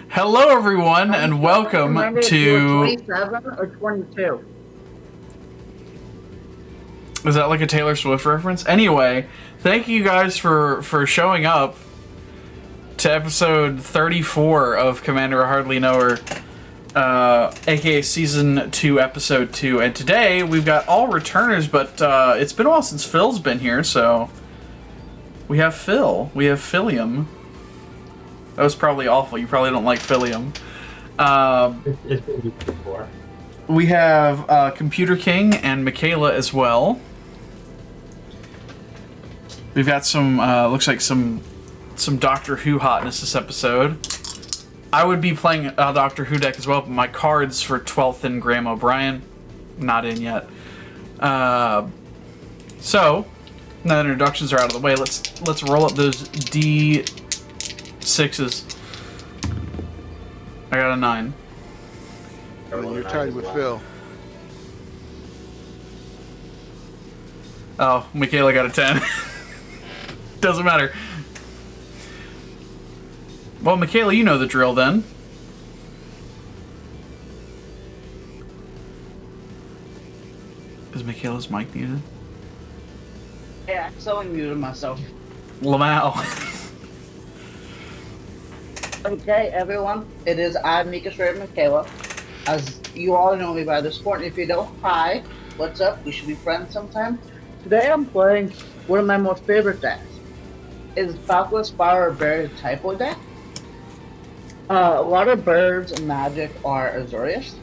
Hello, everyone, and welcome to... 27 or 22. Is that like a Taylor Swift reference? Anyway, thank you guys for showing up to episode 34 of Commander I Hardly Know Her, aka Season 2, Episode 2. And today, we've got all returners, but it's been a while since Phil's been here, so... We have Phil. We have Philium. That was probably awful. You probably don't like Philium. It's been used before. We have Computer King and Michaela as well. We've got some, looks like some Doctor Who hotness this episode. I would be playing a Doctor Who deck as well, but my cards for 12th and Graham O'Brien, not in yet. So, now that introductions are out of the way, let's roll up those D6s. I got a 9. And you're tied with Phil. Oh, Michaela got a 10. Doesn't matter. Well, Michaela, you know the drill then. Is Michaela's mic muted? Yeah, so I muted myself. Lamau. Okay, everyone, it is I, Mika Straight Michaela. As you all know me by this point, if you don't, hi, what's up? We should be friends sometime. Today I'm playing one of my most favorite decks. It's Falco, Spara, Berry Typo deck. A lot of birds and magic are Azorius,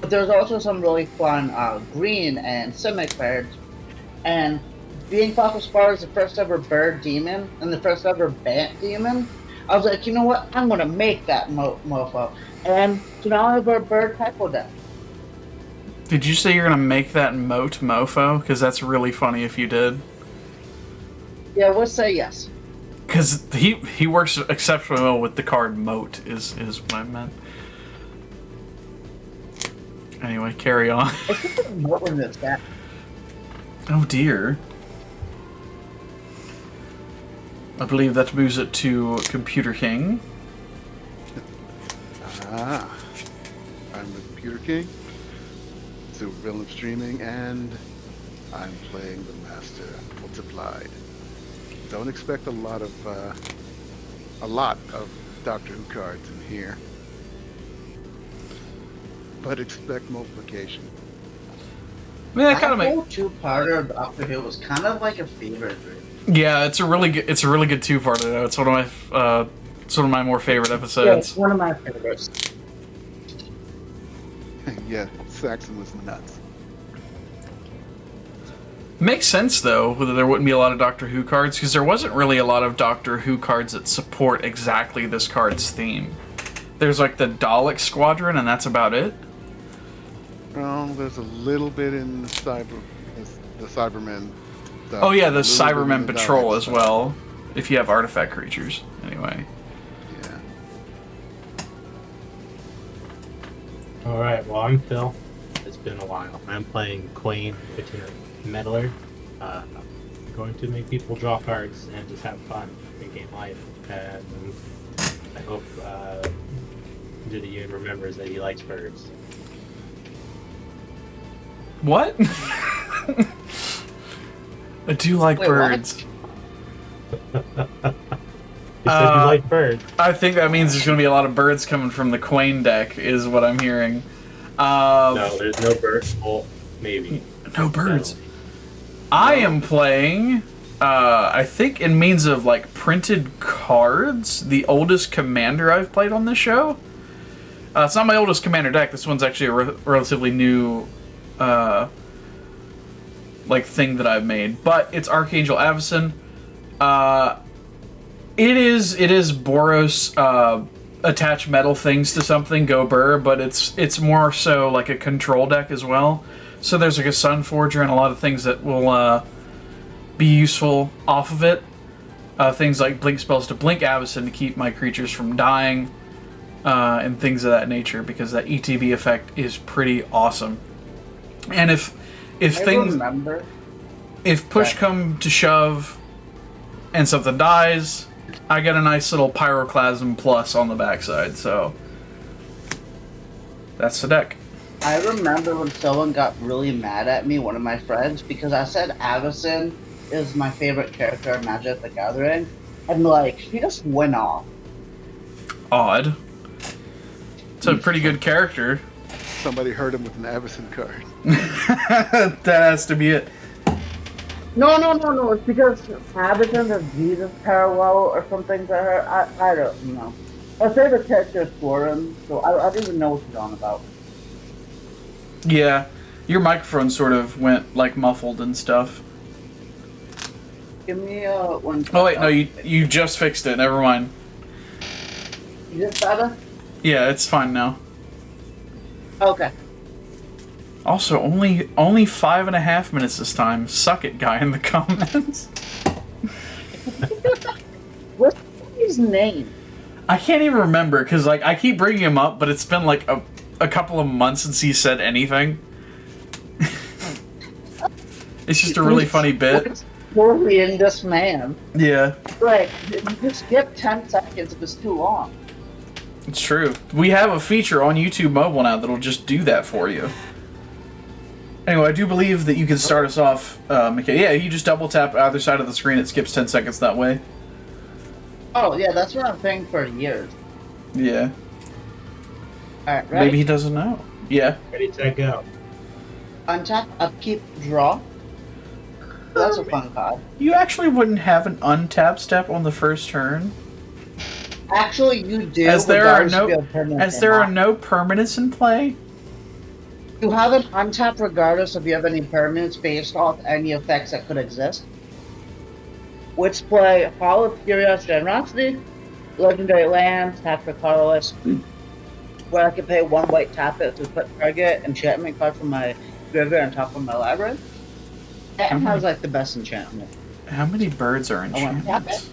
but there's also some really fun green and Simic cards. And being Falco Spara is the first ever bird demon and the first ever Bant demon, I was like, you know what? I'm gonna make that mofo. And so now I have a bird typo deck. Did you say you're gonna make that moat mofo? Because that's really funny if you did. Yeah, we'll say yes. Because he works exceptionally well with the card moat, is what I meant. Anyway, carry on. I think there's moat in this deck. Oh dear. I believe that moves it to Computer King. I'm the Computer King, Super Villain of Streaming, and I'm playing the Master Multiplied. Don't expect a lot of Doctor Who cards in here, but expect multiplication. I mean, that kind of makes two-parter of Doctor Who was kind of like a favorite. Yeah, it's a really good two-parter though. It's one of my more favorite episodes. Yeah, it's one of my favorites. Yeah, Saxon was nuts. Makes sense though, whether there wouldn't be a lot of Doctor Who cards, because there wasn't really a lot of Doctor Who cards that support exactly this card's theme. There's like the Dalek Squadron, and that's about it. Well, there's a little bit in the Cybermen. Oh yeah, the Cybermen Patrol as well, if you have artifact creatures. Anyway. Yeah. Alright, well, I'm Phil. It's been a while. I'm playing Kwain, Meddler. I'm going to make people draw cards and just have fun in game life. And I hope Jidayun remembers that he likes birds. What? I do like birds. You said you like birds. I think that means there's going to be a lot of birds coming from the Kwain deck, is what I'm hearing. No, there's no birds. Well, maybe. No birds. I am playing, I think in means of like printed cards, the oldest commander I've played on this show. It's not my oldest commander deck. This one's actually a relatively new like thing that I've made, but it's Archangel Avacyn. It is Boros attach metal things to something, go burr, but it's more so like a control deck as well. So there's like a Sun Forger and a lot of things that will be useful off of it. Things like blink spells to blink Avacyn to keep my creatures from dying, and things of that nature, because that ETB effect is pretty awesome. And if push come to shove and something dies, I get a nice little Pyroclasm plus on the backside, so that's the deck. I remember when someone got really mad at me, one of my friends, because I said Avacyn is my favorite character in Magic the Gathering, and like she just went off. Odd. It's a pretty good character. Somebody hurt him with an Avacyn card. That has to be it. No. It's because Avacyn is Jesus parallel or something to her. I don't know. My favorite character is Corvin, so I don't even know what she's on about. Yeah, your microphone sort of went like muffled and stuff. Give me one. Oh wait, no, you just fixed it. Never mind. Is it better? Yeah, it's fine now. Okay. Also, only 5.5 minutes this time. Suck it, guy in the comments. What's his name? I can't even remember because like I keep bringing him up, but it's been like a couple of months since he said anything. It's just a really funny bit. Poorly in this man. Yeah. Like, you just skip 10 seconds if it's too long. It's true. We have a feature on YouTube Mobile now that'll just do that for you. Anyway, I do believe that you can start us off, McKay. Yeah, you just double tap either side of the screen. It skips 10 seconds that way. Oh, yeah, that's what I'm saying for years. Yeah. Alright, ready? Maybe he doesn't know. Yeah. Ready, set, go. Untap, upkeep, draw. That's a fun card. You actually wouldn't have an untap step on the first turn? Actually, you do. As there are regardless if you have permanents no permanents in play? You have an untap regardless if you have any permanents based off any effects that could exist. Which play Hall of Curious Generosity, Legendary Lands, tap for colorless, where I can pay 1 white, tap it to put target enchantment card from my graveyard on top of my library. That has like the best enchantment. How many birds are I want to tap enchantments? it.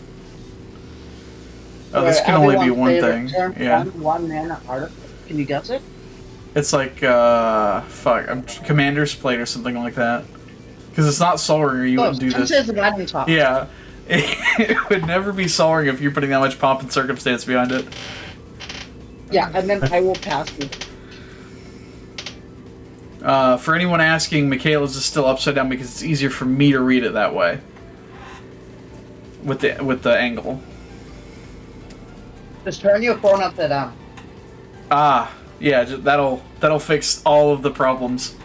Oh, this can only be one thing. Yeah. One mana artifact. Can you guess it? It's like, Commander's Plate or something like that. Because it's not Soul Ring or you wouldn't do this. Says the top. Yeah. It would never be Soul Ring if you're putting that much pomp and circumstance behind it. Yeah, and then I will pass you. For anyone asking, Michaela's is still upside down because it's easier for me to read it that way. With the angle. Just turn your phone upside down. Ah, yeah, that'll fix all of the problems.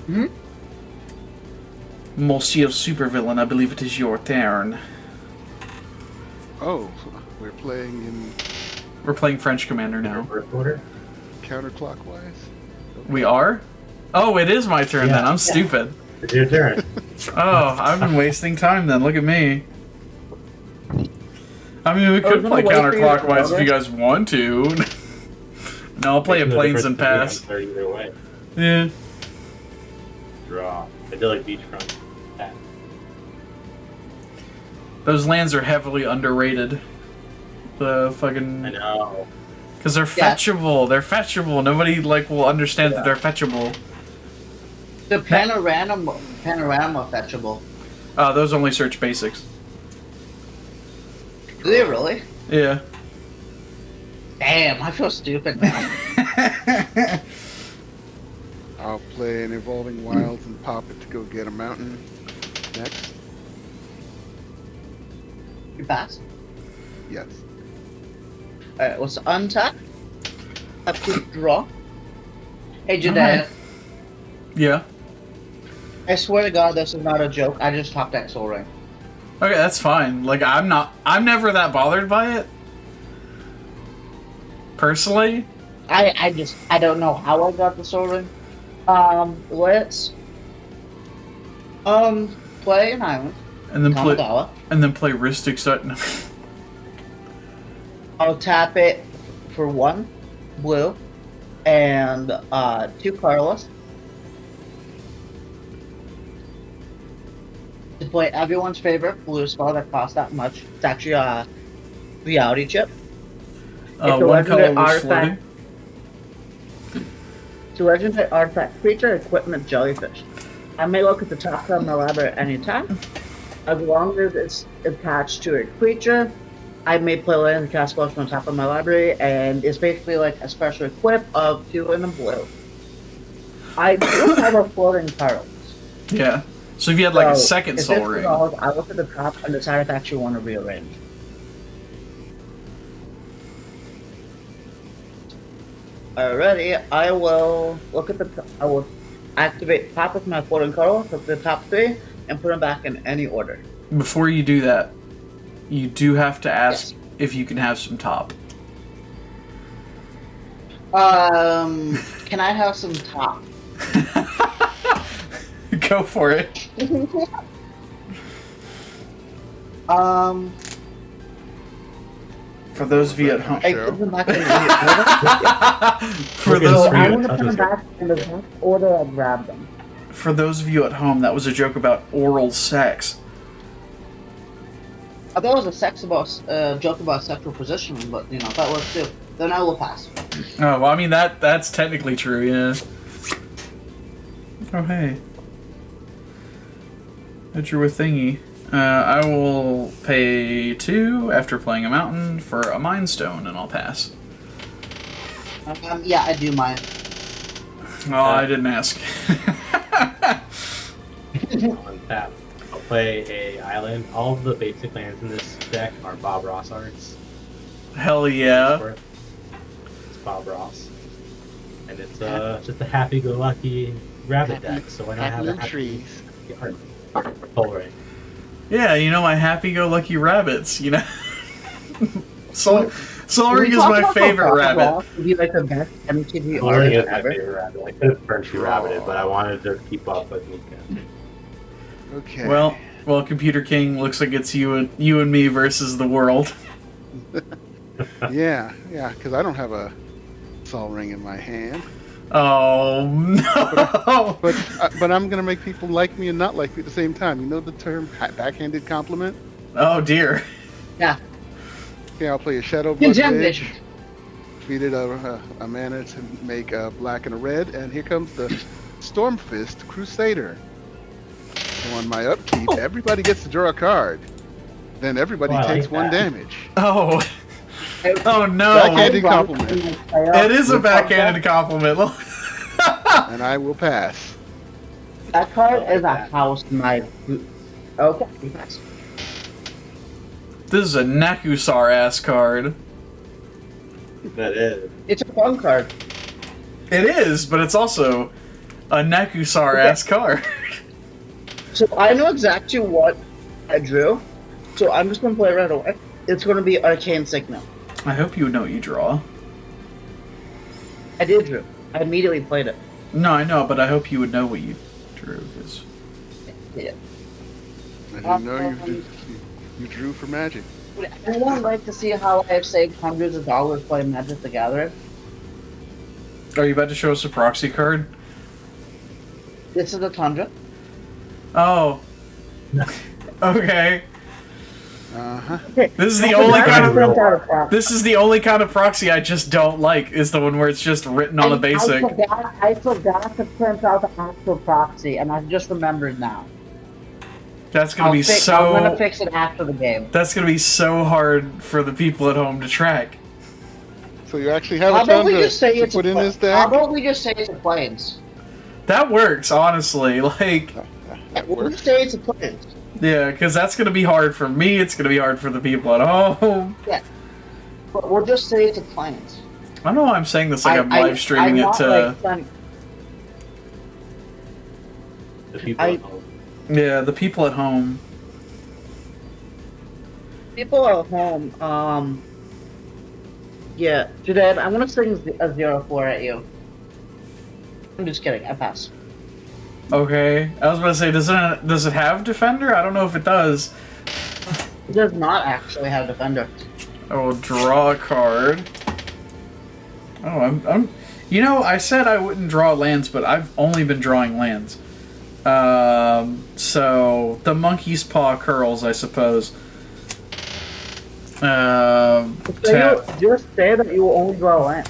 Hmm? Monsieur Supervillain, I believe it is your turn. Oh, we're playing We're playing French Commander now. Birth order? in counterclockwise. We are? Oh, it is my turn then. I'm stupid. It's your turn. Oh, I've been wasting time then. Look at me. I mean, we could play counterclockwise if you guys want to. No, I'll play a Plains and Pass. Either way. Yeah. Draw. I did like beachfront. Tap. Those lands are heavily underrated. The fucking... I know. Because they're fetchable. They're fetchable. Nobody, like, will understand that they're fetchable. The panorama fetchable. Those only search basics. Do they really? Yeah. Damn, I feel stupid now. I'll play an Evolving Wilds and pop it to go get a mountain next. You pass? Yes. Alright, let's untap. Upkeep, draw. Hey, Jidayun. Alright. Yeah. I swear to God, this is not a joke. I just top deck Soul Ring. Okay, that's fine. Like, I'm never that bothered by it. Personally. I don't know how I got the Soul Ring. Let's play an island. And then Kamigawa. play Ristic Start. No. I'll tap it for 1 blue and 2 colorless. To play everyone's favorite blue spell that costs that much. It's actually a reality chip. It's a 1 legendary colorless floating. It's a legendary artifact creature, equipment, jellyfish. I may look at the top card of my library at any time. as long as it's attached to a creature, I may play land and cast spells from the top of my library, and it's basically like a special equip of 2 and a blue. I do have a floating cards. Yeah. So if you had like a So, second if soul it's ring. resolved, I look at the top and decide if I actually want to rearrange. Alrighty, I will look at I will activate top of my floating card, look at the top 3, and put them back in any order. Before you do that, you do have to ask Yes. if you can have some top. Can I have some top? Go for it. For those of you at home. I Sure. put them back in any order. For Look at those So of I'm you, gonna put them back in the exact order I grabbed them. for those of you at home, that was a joke about oral sex. I thought it was a joke about sexual positioning, but if that works too, then I will pass. Oh, well, I mean that's technically true, yeah. Oh hey. I drew a thingy. I will pay 2 after playing a mountain for a Mind Stone, and I'll pass. Yeah, I do mine. Oh, I didn't ask. On tap. I'll play a island. All of the basic lands in this deck are Bob Ross arts. Hell yeah. It's Bob Ross. And it's just a happy-go-lucky rabbit deck, so why not have a Happy trees. art coloring? Yeah, my happy-go-lucky rabbits, Soul Ring is my favorite rabbit. Would be like the best MTG Coloring is artist my ever. favorite rabbit. I could have Frenchie rabbited, but I wanted to keep up with Mika. Okay. Well, Computer King, looks like it's you and me versus the world. yeah, because I don't have a Sol Ring in my hand. Oh no! But I'm gonna make people like me and not like me at the same time. You know the term backhanded compliment? Oh dear. Yeah. Okay, I'll play a Shadow Good Blood job, Ridge. Bishop. Defeated a mana to make a black and a red, and here comes the Stormfist Crusader. So on my upkeep, everybody gets to draw a card. Then everybody Oh, I takes like 1 that. damage. Oh. Oh no! Backhanded compliment. It is a backhanded compliment. And I will pass. That card I like is a that. house in my. Okay, you pass. This is a Nakusar ass card. That is. It's a fun card. It is, but it's also a Nakusar ass card. So I know exactly what I drew. So I'm just gonna play it right away. It's gonna be Arcane Signal. I hope you know what you draw. I did drew. I immediately played it. No, I know, but I hope you would know what you drew. Cause... Yeah. I didn't know you drew for Magic. Would anyone like to see how I've saved hundreds of dollars playing Magic the Gathering? Are you about to show us a proxy card? This is a Tundra. Oh. Okay. Uh-huh. Okay. This is the I only forgot kind to of print out a proxy. this is the only kind of proxy I just don't like, is the one where it's just written on a basic. I forgot to print out the actual proxy, and I just remembered now. That's gonna be I'm gonna fix it after the game. That's gonna be so hard for the people at home to track. So you actually have How a about we Tundra just say to it's put in this How deck? about we just say it's a Plains? That works, honestly. Like, That We'll works. just say it's a Plains. yeah, because that's gonna be hard for me. It's gonna be hard for the people at home. Yeah. But we'll just say it's a Plains. I don't know why I'm saying this like I'm live streaming it to. The people I- at home. Yeah, the people at home. People at home, yeah, Jidayun, I'm gonna sing a 0-4 at you. I'm just kidding, I pass. Okay, I was about to say, does it have defender? I don't know if it does. It does not actually have Defender. I will draw a card. Oh, I'm. I said I wouldn't draw lands, but I've only been drawing lands. So the monkey's paw curls, I suppose. Tap. Just say that you will only draw land.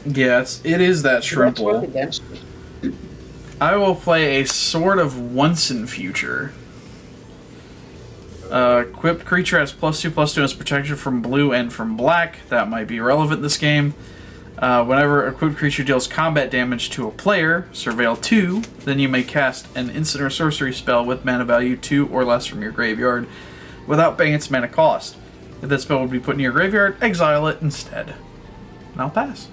Yeah, it is that Let's work shrimple. against you. I will play a Sword of Once in Future. Equipped creature has +2/+2 as protection from blue and from black. That might be relevant in this game. Whenever equipped creature deals combat damage to a player, Surveil 2, then you may cast an instant or sorcery spell with mana value 2 or less from your graveyard without paying its mana cost. If that spell would be put in your graveyard, exile it instead. And I'll pass.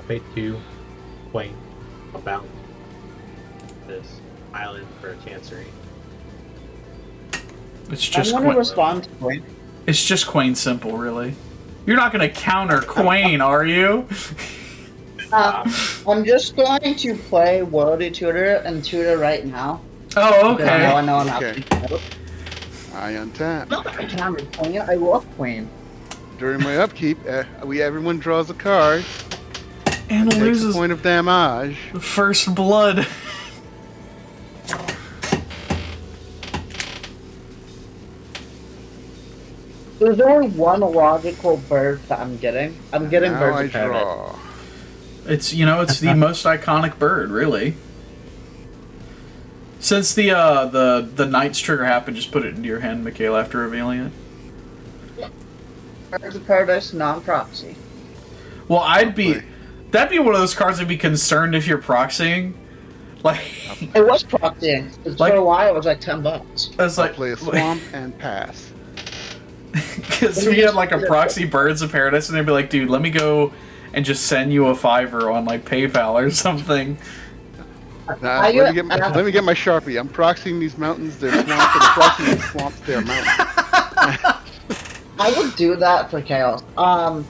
Pay 2, Kwain, about this island for a chancery. It's just I'm going to respond to Kwain. It's just Kwain simple, really. You're not going to counter Kwain, are you? I'm just going to play Worldy Tutor and Tutor right now. Oh, okay. I know I'm not. Okay. I untap. No, I can't Kwain. I love Kwain. During my upkeep, everyone draws a card. And Takes a loses point of damage. first blood. There's only one logical bird that I'm getting. I'm getting Now Birds I of Paradise. draw. It's, you know, it's the most iconic bird, really. Since the Knight's trigger happened, just put it into your hand, Michaela, after revealing it. Birds of Paradise non-proxy. Well, that'd be one of those cards I'd be concerned if you're proxying. Like, It was proxying. Like- For a while, it was like $10. it's I'll like, play a swamp and pass. because if you had like a proxy Birds of Paradise, and they'd be like, dude, let me go and just send you a $5 on like PayPal or something. Nah, let me get my Sharpie. I'm proxying these mountains, they're swamps, and I'm proxying these swamps, they're mountains. I would do that for Chaos. I'm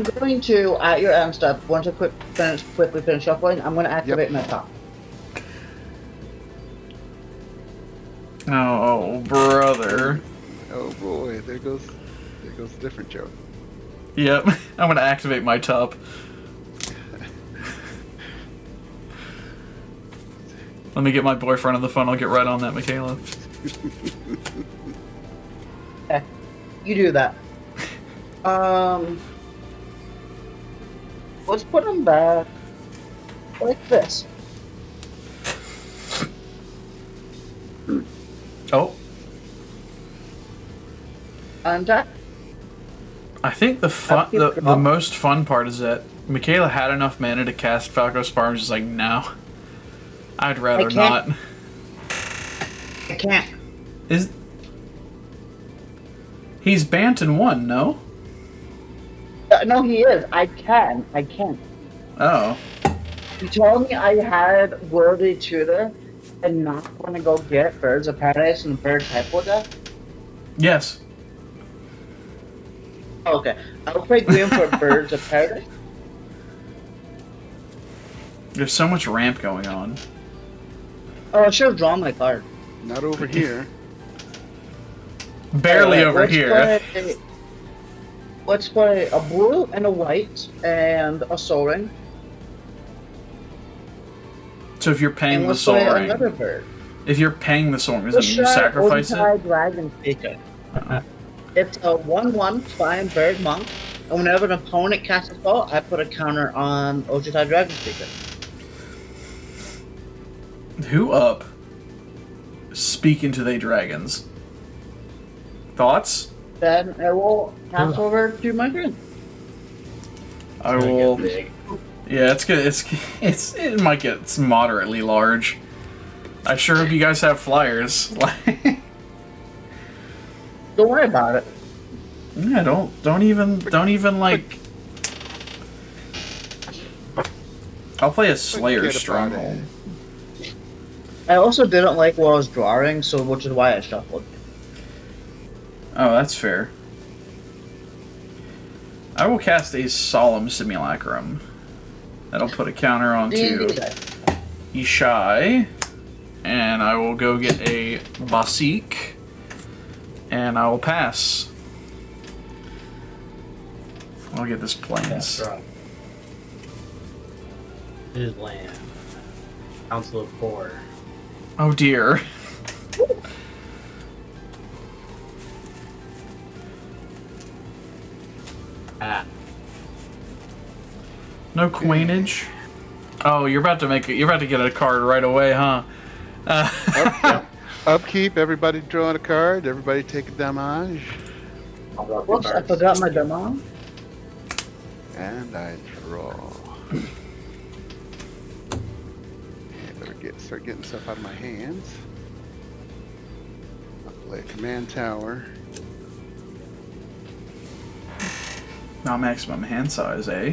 going to, at your end step, once I quickly finish shuffling, I'm going to activate my top. Oh, brother. Oh boy, there goes a different joke. Yep, I'm gonna activate my top. Let me get my boyfriend on the phone. I'll get right on that, Michaela. Okay, you do that. Let's put them back like this. Oh, Untap. I think the most fun part is that Michaela had enough mana to cast Falco Spara, and just like, no, I'd rather not. I can't. He's banned in 1, no? No, he is. I can't. Oh. You told me I had Worldy Tutor and not going to go get Birds of Paradise and Bird Typo deck? Yes. Okay. I'll play green for Birds of Paradise. There's so much ramp going on. Oh, I should have drawn my card. Not over here. Barely over let's here. Let's play a blue and a white and a Soul Ring. So if you're paying And the let's Soul play Ring, another bird. if you're paying the Soul Ring, does that mean you sacrifice it? Dragon Speaker. It's a 1/1 flying bird monk, and whenever an opponent casts a spell, I put a counter on Ojutai Dragon Speaker. Who up? Speaking to they dragons. Thoughts? Then I will pass over to my friend. I will. Yeah, it's good. It might get moderately large. I sure hope you guys have flyers. Don't worry about it. Yeah, don't even like. I'll play a Slayer Forget about Stronghold. I also didn't like what I was drawing, so which is why I shuffled. Oh, that's fair. I will cast a Solemn Simulacrum. That'll put a counter onto Ishai. And I will go get a Basik. And I will pass. I'll get this Plains. His land. Council of 4. Oh dear. Ah. No coinage. Oh, you're about to get a card right away, huh? Upkeep, everybody drawing a card, everybody take a damage. Whoops, I forgot my demo. And I draw. I better start getting stuff out of my hands. I'll play a command tower. Not maximum hand size, eh?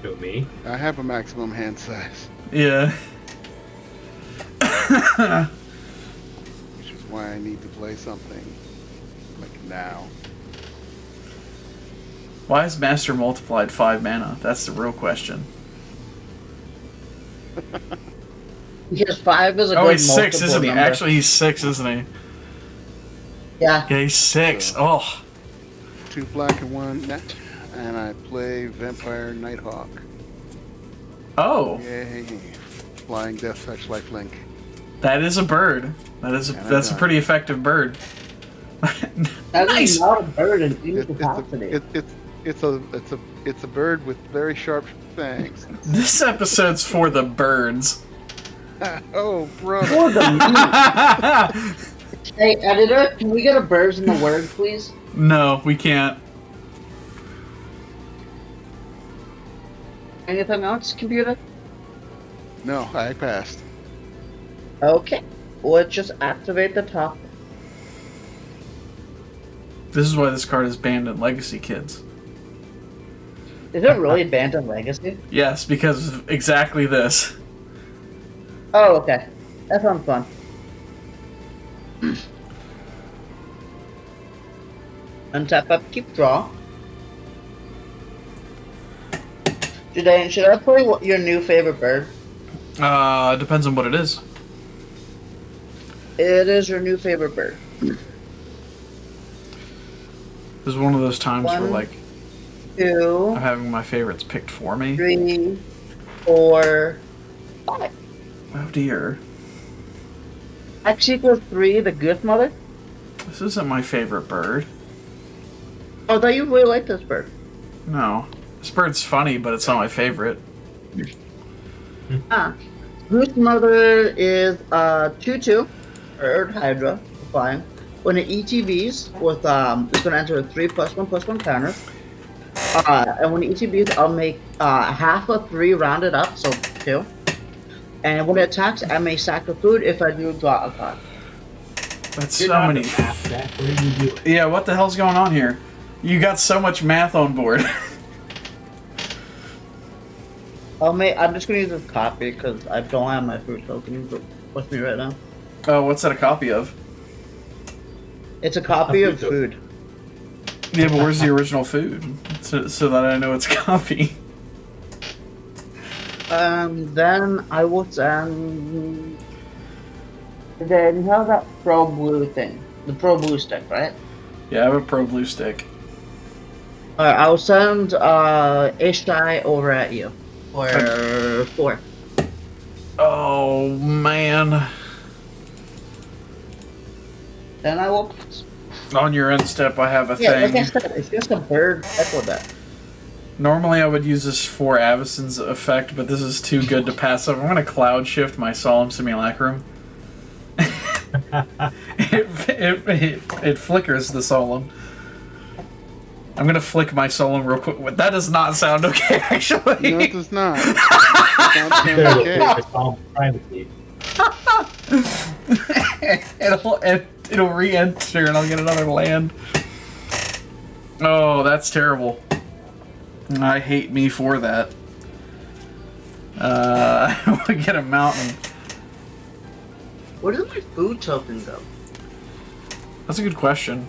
Who, me? I have a maximum hand size, Yeah. which is why I need to play something like now. Why is Master multiplied 5 mana? That's the real question. Because 5 is a Oh, good he's 6, multiple isn't he? number. Actually, he's 6, isn't he? Yeah. Yeah, he's 6. Oh. 2 black and 1 net, and I play Vampire Nighthawk. Oh. Yay! Flying Death Touch Lifelink. That is a bird. That's a pretty effective bird. That Nice. is not a bird in any It's capacity. a bird with very sharp fangs. This episode's for the birds. Oh, brother! For the meat. Hey, editor, can we get a birds in the word, please? No, we can't. Anything else, computer? No, I passed. Okay. Let's just activate the top. This is why this card is banned in Legacy, kids. Is it really banned in Legacy? Yes, because of exactly this. Oh, okay. That sounds fun. Untap up, keep draw. Jidayun, should I play your new favorite bird? Depends on what it is. It is your new favorite bird. This is one of those times where, 1, like, 2, I'm having my favorites picked for me. 3, 4, 5. Oh dear. X equals 3, the Goose Mother? This isn't my favorite bird. Oh, I thought you really liked this bird. No. This bird's funny, but it's not my favorite. Goose Mother is 2/2, Earth Hydra, fine. When it ETBs with it's gonna enter a 3+1/+1 counter. And when it ETBs, I'll make half of 3 rounded up, so 2. And when it attacks, I may sack the food if I do draw a card. That's You're so not many. the math, Zach. What are you doing? Yeah, what the hell's going on here? You got so much math on board. I'm just gonna use this copy because I don't have my food token with me right now. Oh, what's that a copy of? It's a copy A of food food. Yeah, but where's the original food? So that I know it's a copy. Then I will send. Then how's that Pro Blue thing? The Pro Blue stick, right? Yeah, I have a Pro Blue stick. Alright, I'll send Ishtai over at you for 4. Oh, man. Then I will. On your end step, I have a Yeah, like I thing. said, it's just a bird echo deck. Normally, I would use this for Avacyn's effect, but this is too good to pass up. I'm going to cloud shift my Solemn Simulacrum. it flickers the Solemn. I'm going to flick my Solemn real quick. That does not sound okay, actually. No, it does not. It sounds okay. It's all privacy. It'll re-enter and I'll get another land. Oh, that's terrible. I hate me for that. I want to get a mountain. Where does my food token go? That's a good question.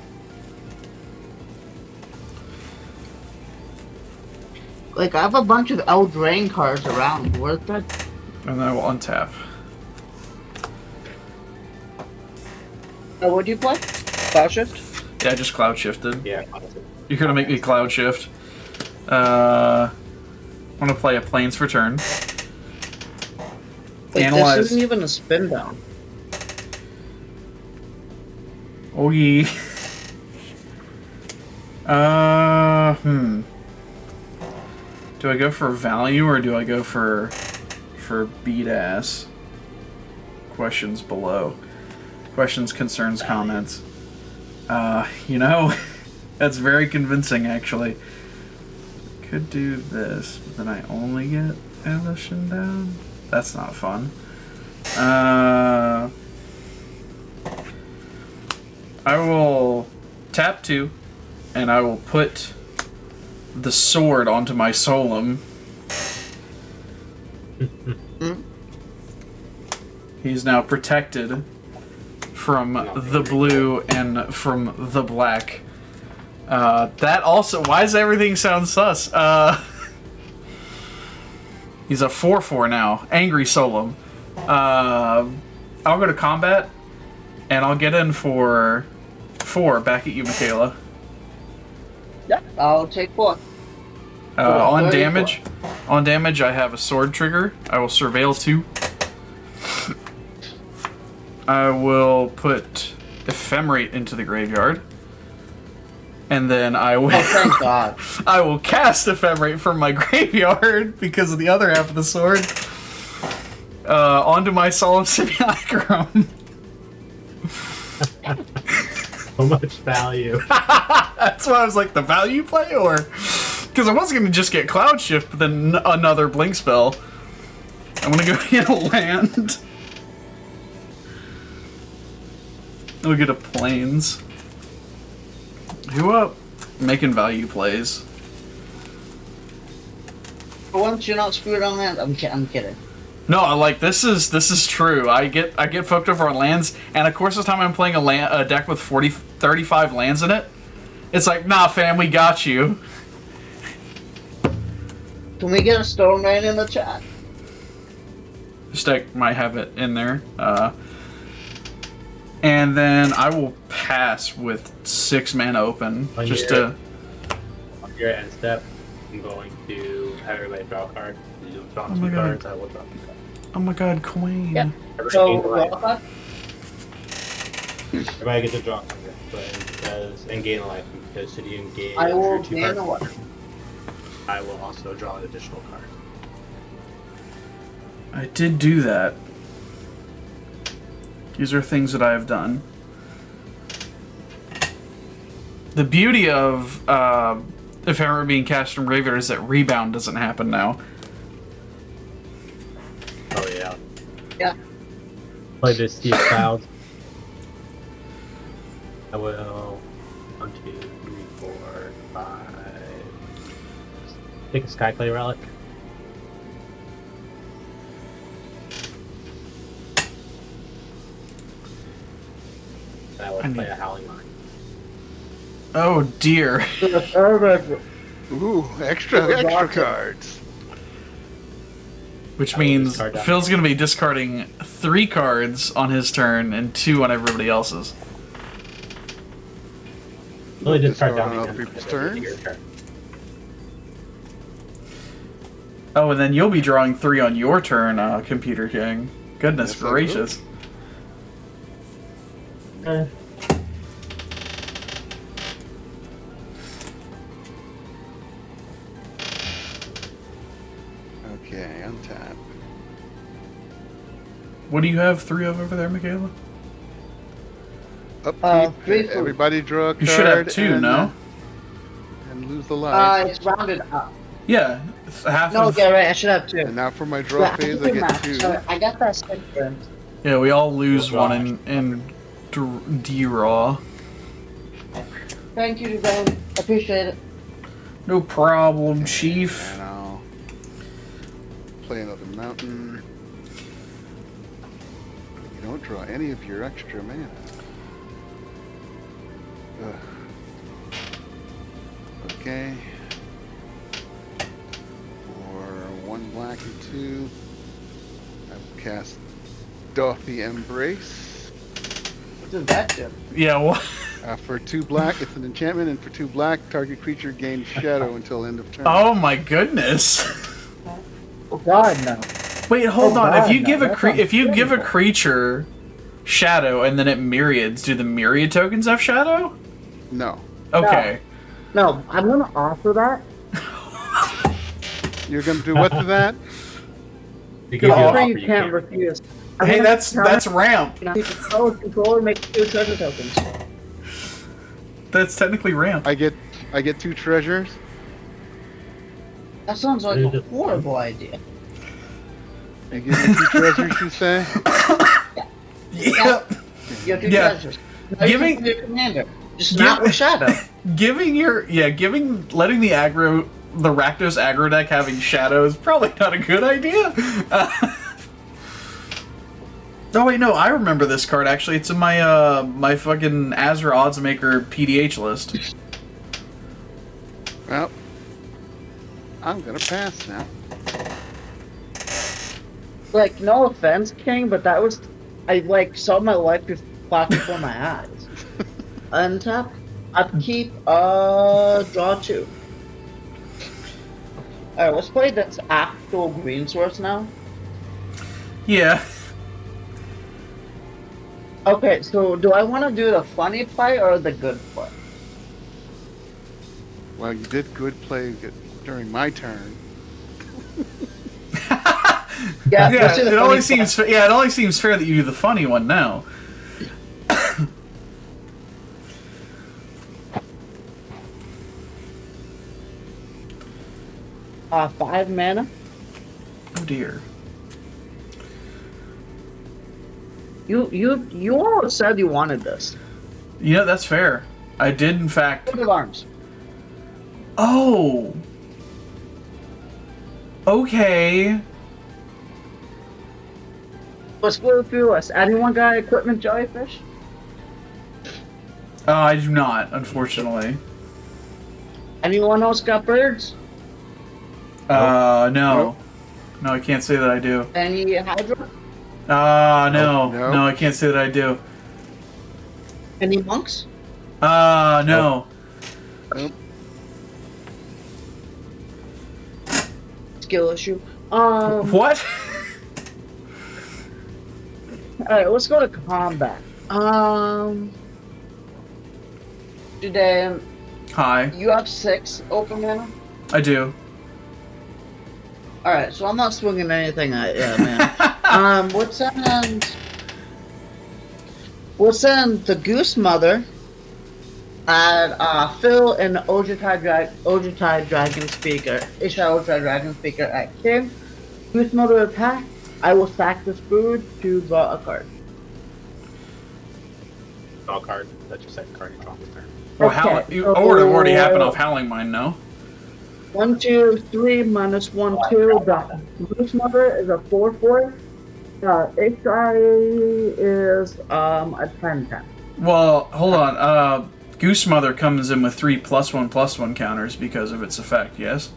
Like, I have a bunch of Eldraine cards around. Where's that? And then I will untap. What'd you play? Cloud Shift? Yeah, I just cloud shifted. Yeah. You're gonna make me cloud shift. I'm gonna play a planes for turn. Wait, Analyze. this isn't even a spin down. Oh yeah. Do I go for value or do I go for beat ass? Questions below. Questions, concerns, comments. You know, that's very convincing actually. Could do this, but then I only get Avacyn down? That's not fun. I will tap 2, and I will put the sword onto my Solemn. He's now protected from the blue and from the black. That also... Why does everything sound sus? He's a 4/4 now. Angry Solemn. I'll go to combat, and I'll get in for 4 back at you, Michaela. Yeah, I'll take 4. On damage, I have a sword trigger. I will surveil 2. I will put Ephemerate into the graveyard. And then I will... Oh, thank God. I will cast Ephemerate from my graveyard because of the other half of the sword. Onto my Solemn Simulacrum. So much value. That's why I was like, the value play, or... Because I was going to just get Cloud Shift, but then another Blink spell. I'm going to go get a land. We'll get a Plains. Who up? Making value plays. For once you're not screwed on that, I'm kidding. No, like this is true. I get fucked over on lands, and of course this time I'm playing a deck with 35 lands in it. It's like, nah, fam, we got you. Can we get a Storm Rain in the chat? This deck might have it in there. And then I will pass with 6 mana open. On just your- to... On your end step, I'm going to have everybody draw a card. You draw Oh my 2 God. cards, I will draw 2 cards. Oh my god, Kwain. Yeah. Everybody So, gains a life. Wildcard? Everybody gets a draw card, and gain a life, because should you engage I will your 2 gain cards, a life. I will also draw an additional card. I did do that. These are things that I have done. The beauty of Ephemerate being cast from graveyard is that rebound doesn't happen now. Oh yeah. Yeah. Play this Steve Clouds. I will 1, 2, 3, 4, 5. Take a Skyclay Relic. I will play a Howling Mine. Oh dear. Ooh, extra cards. Which I will means discard that. Phil's going to be discarding 3 cards on his turn and 2 on everybody else's. Really discard Discard down on other again. people's At the end of your turns? turn. Oh, and then you'll be drawing 3 on your turn, Computer King. Goodness Yes, I will. gracious. Okay, untap. What do you have 3 of over there, Michaela? Upkeep. 3 for- Everybody draw a card. You should have 2, and, no? And lose the life. It's rounded up. Yeah, it's half No, of... yeah, right, I should have 2. And now for my draw Yeah, phase, I I get get 2. Sorry, I got that second. Yeah, we all lose Oh, one in D-Raw. Thank you, Jidayun. Appreciate it. No problem, Chief. And I'll play another mountain. You don't draw any of your extra mana. Ugh. Okay. For 1 black and 2, I will cast Doffy Embrace. What does that do? Yeah, what? For 2 black, it's an enchantment, and for 2 black, target creature gains shadow until end of turn. Oh my goodness. Oh God, no. Wait, hold Oh, on. God, If you no, give a that sounds give a painful. creature shadow and then it myriads, do the myriad tokens have shadow? No. Okay. No, I'm gonna offer that. You're gonna do what to that? They give you an Oh, offer you can't refuse. Hey, that's ramp. Controller make 2 treasure tokens. That's technically ramp. I get 2 treasures. That sounds like a horrible idea. You give me 2 treasures, you say? Yep. You have 2 Yeah. treasures. Now Giving- you can be a commander. Just not with Shadow. letting the Rakdos aggro deck having Shadow is probably not a good idea. Oh wait, no, I remember this card actually. It's in my my fucking Azra Oddsmaker PDH list. Well, I'm gonna pass now. Like, no offense, King, but that was... I, like, saw my life just flash before my eyes. Untap, upkeep, draw 2. Alright, let's play this actual green source now. Yeah. Okay, so do I want to do the funny play or the good play? Well, you did good play during my turn. Yeah, Yeah, let's do the it only funny play. seems it only seems fair that you do the funny one now. 5 mana. Oh dear. You all said you wanted this. You know, that's fair. I did in fact. Coat of arms. Oh. Okay. Let's go through us. Anyone got equipment jellyfish? I do not, unfortunately. Anyone else got birds? No. Nope. No, I can't say that I do. Any hydra? No. Nope. No, I can't say that I do. Any monks? No. Nope. Skill issue. What? Alright, let's go to combat. Today, Hi. you have 6 open mana? I do. Alright, so I'm not swinging anything at you, man. We'll send the Goose Mother at Phil and Ojutai Dragon Speaker. Isha Ojutai Dragon Speaker at King. Goose Mother attack. I will sack this food to draw a card. Draw a card. That's your second card you draw this turn. Well, Okay, it would have already happened off Howling Mine, no? 1, 2, 3, minus 1, 2. The Goose Mother is a 4/4. HI is a 10/10. Well, hold on. Goose Mother comes in with 3 +1/+1 counters because of its effect, yes?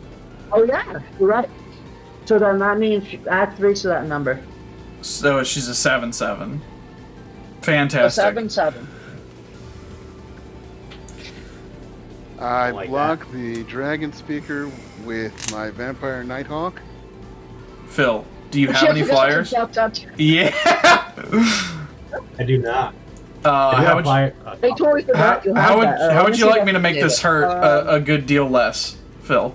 Oh yeah, you're right. So then that means add 3 to that number. So she's a 7/7. A Fantastic. 7/7. I Like block the Dragon Speaker with my Vampire Nighthawk. Phil, do you have any flyers? Yeah. I do not. How would you, I totally forgot you had that. how would you Let like see me to if I make can this get it. hurt a good deal less, Phil?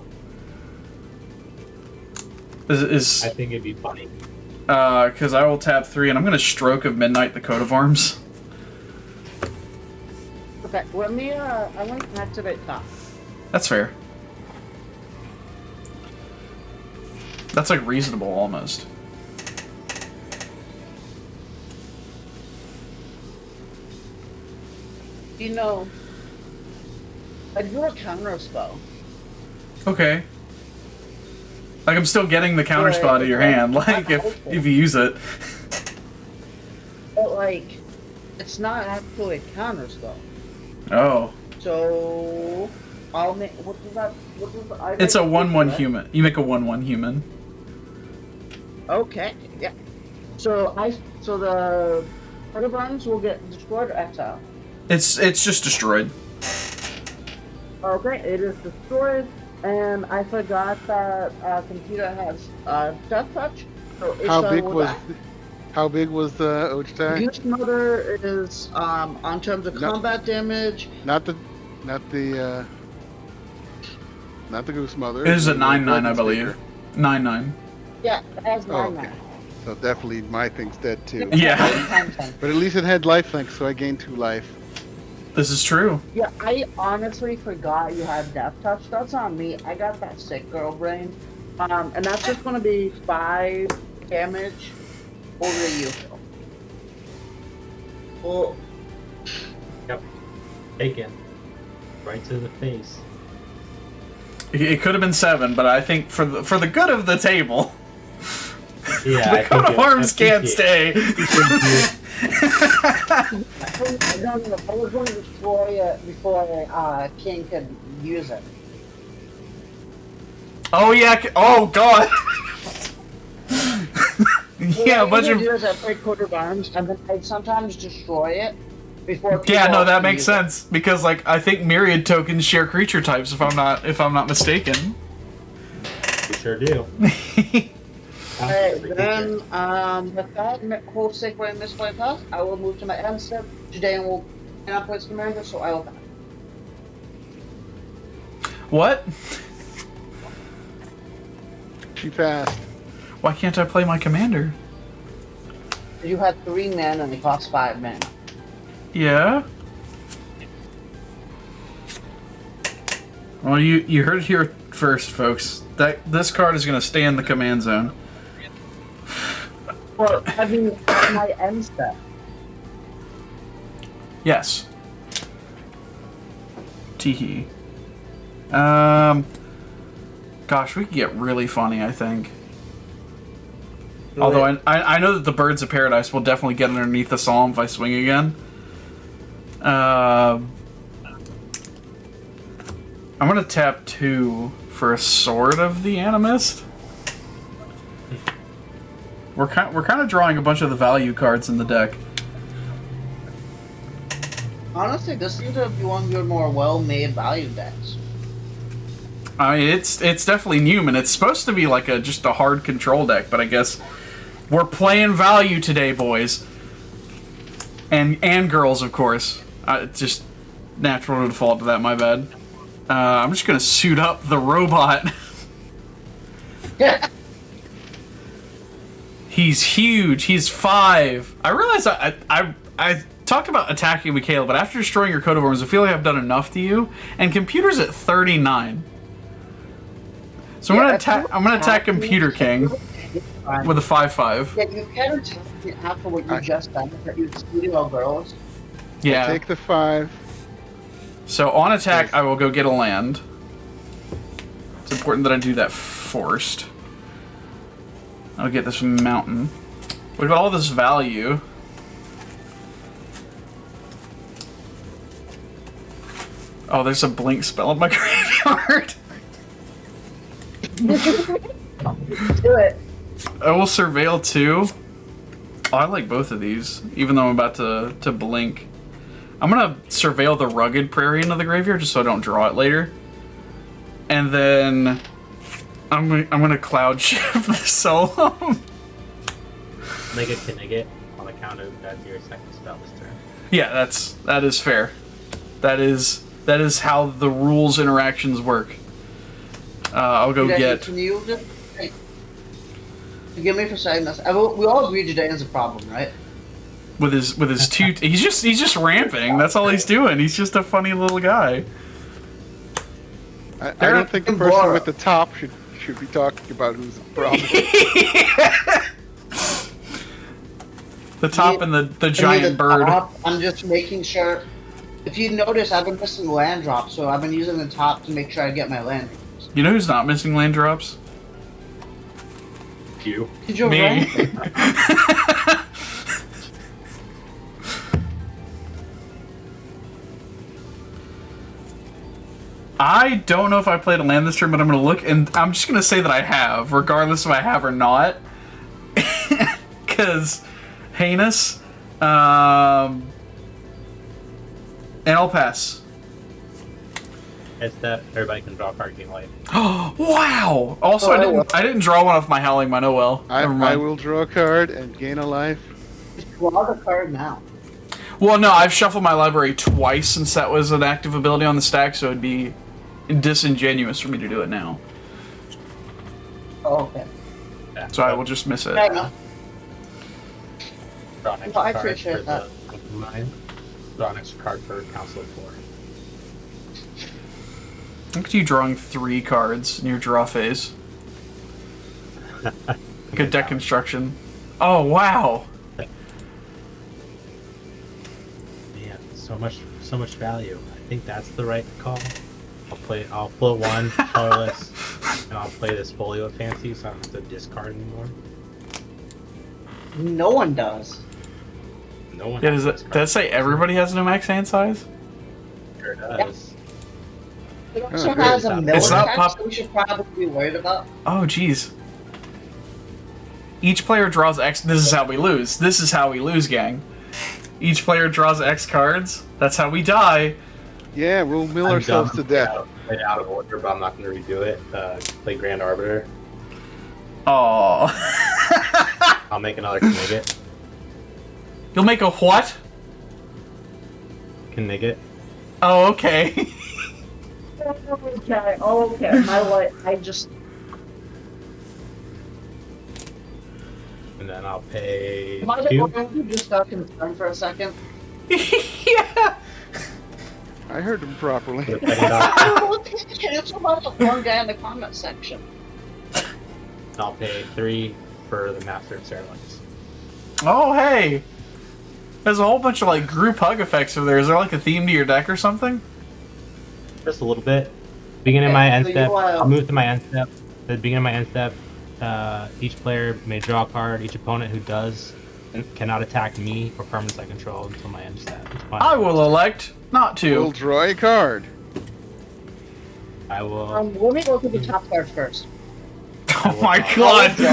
I think it'd be funny. Because I will tap 3 and I'm going to Stroke of Midnight the Coat of Arms. Okay, let me, I want to activate top. That's fair. That's like reasonable almost. You know, I do a counter spell. Okay. Like I'm still getting the counter spell out of your hand, like if you use it. But like, it's not actually a counter spell. Oh. So, I'll make, what does that, It's a 1/1 right? human. You make a 1/1 human. Okay, yeah. So the Coat of Arms will get destroyed or exiled. It's just destroyed. Okay, it is destroyed, and I forgot that computer has Death Touch. So How Isha big will was die. how big was the Ojutai? Goose Mother is on terms of No. combat damage. Not the Goose Mother. It is a the 9/9, I Dragon believe. Speaker. 9/9. Yeah, it has Oh, 9 okay. now. So definitely my thing's dead too. Yeah. But at least it had lifelink, so I gained 2 life. This is true. Yeah, I honestly forgot you had Death Touch. That's on me. I got that sick girl brain. And that's just gonna be 5 damage over you. Well, Yep. Taken. Right to the face. It could have been 7, but I think for the good of the table, Yeah, the coat of arms can't stay. no, I was going to destroy it before King could use it. Oh yeah. Oh god. Yeah, a bunch of. do is I play coat of arms, and then I sometimes destroy it before. Yeah, no, that can makes use sense because like I think myriad tokens share creature types if I'm not mistaken. You sure do. Alright, then, with that whole segue and misplay pass, I will move to my end step. Jidayun will cannot play commander, so I will pass. What? She fast. Why can't I play my commander? You had 3 men and they cost 5 men. Yeah. Well, you heard it here first, folks. This card is going to stay in the command zone. Well, I mean, my end step. Yes. Teehee. Gosh, we could get really funny, I think. Although I know that the Birds of Paradise will definitely get underneath the Psalm if I swing again. I'm gonna tap 2 for a Sword of the Animist. We're kind of drawing a bunch of the value cards in the deck. Honestly, this seems to be one of your more well-made value decks. I mean, it's definitely Newman. It's supposed to be like just a hard control deck, but I guess we're playing value today, boys. And girls, of course. It's just natural to default to that, my bad. I'm just gonna suit up the robot. He's huge. He's 5. I realize I talked about attacking Michaela, but after destroying your coat of arms, I feel like I've done enough to you. And computer's at 39. So I'm gonna attack Computer King with a 5/5. Yeah, you can attack me after what you just done, that you're stealing all girls. Yeah. Take the 5. So on attack, I will go get a land. It's important that I do that first. I'll get this mountain. We've got all this value. Oh, there's a blink spell in my graveyard. Do it. I will surveil 2. Oh, I like both of these, even though I'm about to blink. I'm gonna surveil the Rugged Prairie into the graveyard just so I don't draw it later. And then I'm gonna Cloud Shift the solo. Make it Knigget on account of that's your second spell this turn. Yeah, that is fair. That is how the rules interactions work. I'll go get. Can you just forgive me for saying this? We all agree Jidayun's a problem, right? With his 2. He's just ramping. That's all he's doing. He's just a funny little guy. I don't think the person with the top should be talking about who's the problem. The top and the giant bird. I'm just making sure. If you notice, I've been missing land drops, so I've been using the top to make sure I get my land drops. You know who's not missing land drops? You. Did you Me. I don't know if I played a land this turn, but I'm going to look, and I'm just going to say that I have, regardless if I have or not. Because heinous. And I'll pass. It's that everybody can draw a card game life. Wow! Also, I didn't draw one off my Howling Mine. Oh well. Never mind. I will draw a card and gain a life. Just draw the card now. Well, no, I've shuffled my library twice since that was an active ability on the stack, so it'd be disingenuous for me to do it now. Oh, okay. Yeah, So I will just miss it. Fair enough. draw an extra Well, I card appreciate for that. the mine. Draw an extra card for Council of 4. Look at you drawing 3 cards in your draw phase. Good deck construction. Oh wow! Man, so much value. I think that's the right call. I'll float 1 colorless, and I'll play this folio fancy, so I don't have to discard anymore. No one does. No one. Yeah, has does discard. that say everybody has no max hand size? Sure does. It also good. has a It's not military pop- that we should probably be worried about. Oh jeez. Each player draws X. This is how we lose. This is how we lose, gang. Each player draws X cards. That's how we die. Yeah, we'll mill I'm ourselves dumb. to death. Played out of order, but I'm not going to redo it. Play Grand Arbiter. Oh. I'll make another Knigget. You'll make a what? Knigget. Oh, okay. Okay, okay. My life, I just. And then I'll pay Am I 2. going to just got concerned for a second? Yeah. I heard him properly. Put a penny dock. It's about the one guy in the comment section. I'll pay 3 for the Master of Ceremonies. Oh, hey. There's a whole bunch of like group hug effects over there. Is there like a theme to your deck or something? Just a little bit. Beginning of Okay, my end so step, you, I'll move to my end step. At the beginning of my end step, each player may draw a card. Each opponent who does cannot attack me or permanents I control until my end step. It's fine. I will elect not We'll to. draw a card. I will. Let me go to the top card first. Oh my god. See?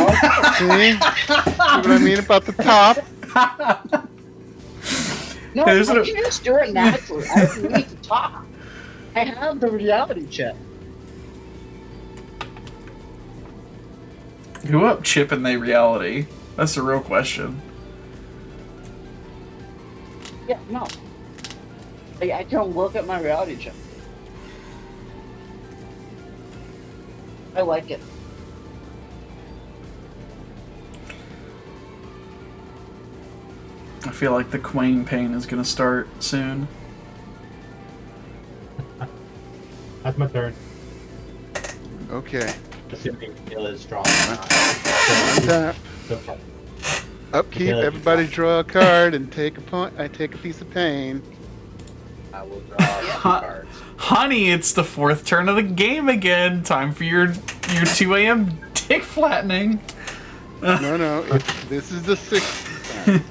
See what I mean about the top? No, There's I no- can just do it naturally. I don't need to talk. I have the reality check. Who up Chip in the reality? That's the real question. Yeah, no. I can look at my reality check. I like it. I feel like the Kwain pain is gonna start soon. That's my turn. Okay. Assuming Gil is strong. Untap. So, Upkeep. Okay, Everybody draw a card and take a point. I take a piece of pain. I will draw 2 cards. Honey, it's the 4th turn of the game again. Time for your 2 a.m. dick flattening. No. This is the 6th time.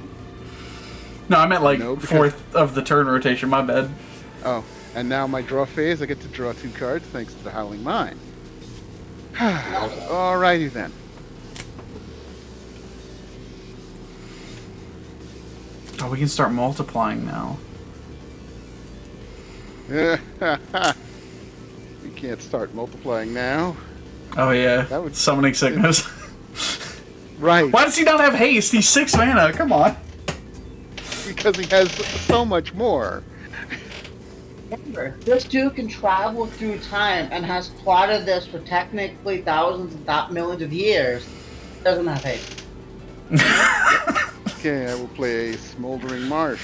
No, I meant like No, because- 4th of the turn rotation. My bad. Oh, and now my draw phase. I get to draw 2 cards thanks to the Howling Mine. Alrighty then. Oh, we can start multiplying now. We can't start multiplying now. Oh yeah, That would- summoning sickness. Right. Why does he not have haste? He's 6 mana. Come on. Because he has so much more. Remember, this dude can travel through time and has plotted this for technically thousands and millions of years. Doesn't have hate. Okay, I will play a Smoldering Marsh.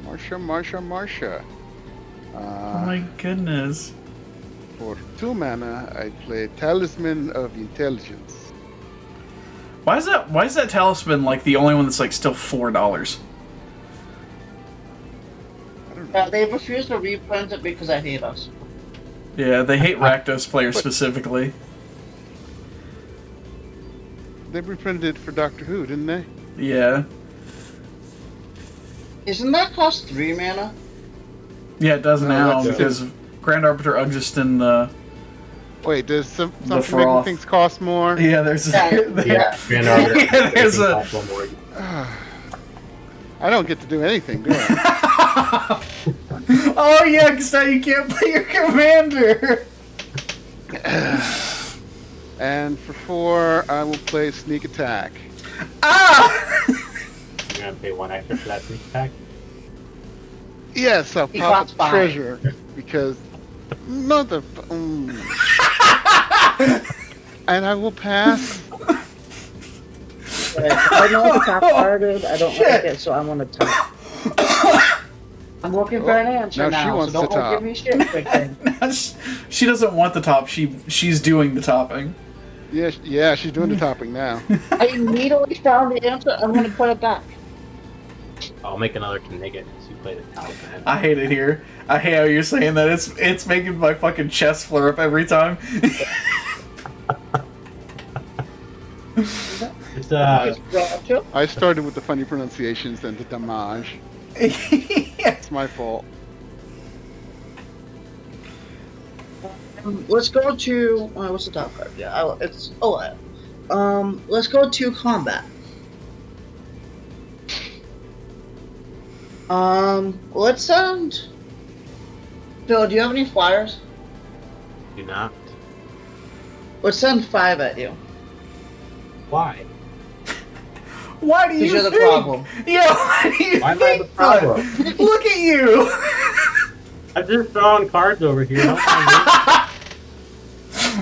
Marsha. Oh my goodness. For 2 mana, I play Talisman of Intelligence. Why is that talisman like the only one that's like still $4? I don't know. They refuse to reprint it because I hate us. Yeah, they hate Rakdos players specifically. They reprinted it for Doctor Who, didn't they? Yeah. Isn't that cost 3 mana? Yeah, it does No, now that's- because Grand Arbiter exists in the. Wait, does something making froth. things cost more? Yeah, there's. Yeah. Grand Arbiter. Yeah, there's a- Possible more. I don't get to do anything, do I? Oh yeah, because now you can't play your commander. And for 4, I will play Sneak Attack. Ah! You're gonna pay 1 extra for that sneak attack. Yes, I'll He pop costs a 5. treasure because And I will pass. I know the top card is. I don't like it, so I'm on the top. I'm looking for an answer now she now, wants so the don't top. give me shit quickly. She doesn't want the top. She's doing the topping. Yeah, she's doing the topping now. I immediately found the answer. I'm gonna put it back. I'll make another Knigget as you play the top, man. I hate it here. I hate how you're saying that. It's making my fucking chest flare up every time. It's Gotcha. I started with the funny pronunciations and the damage. It's my fault. Let's go to what's the top card? Yeah, it's let's go to combat. Let's send. Phil, do you have any flyers? do not. Let's send 5 at you. Why? Why do you Because you're the think? problem. Yeah, why do you Why am I think the problem? that? Look at you! I'm just drawing cards over here. Don't mind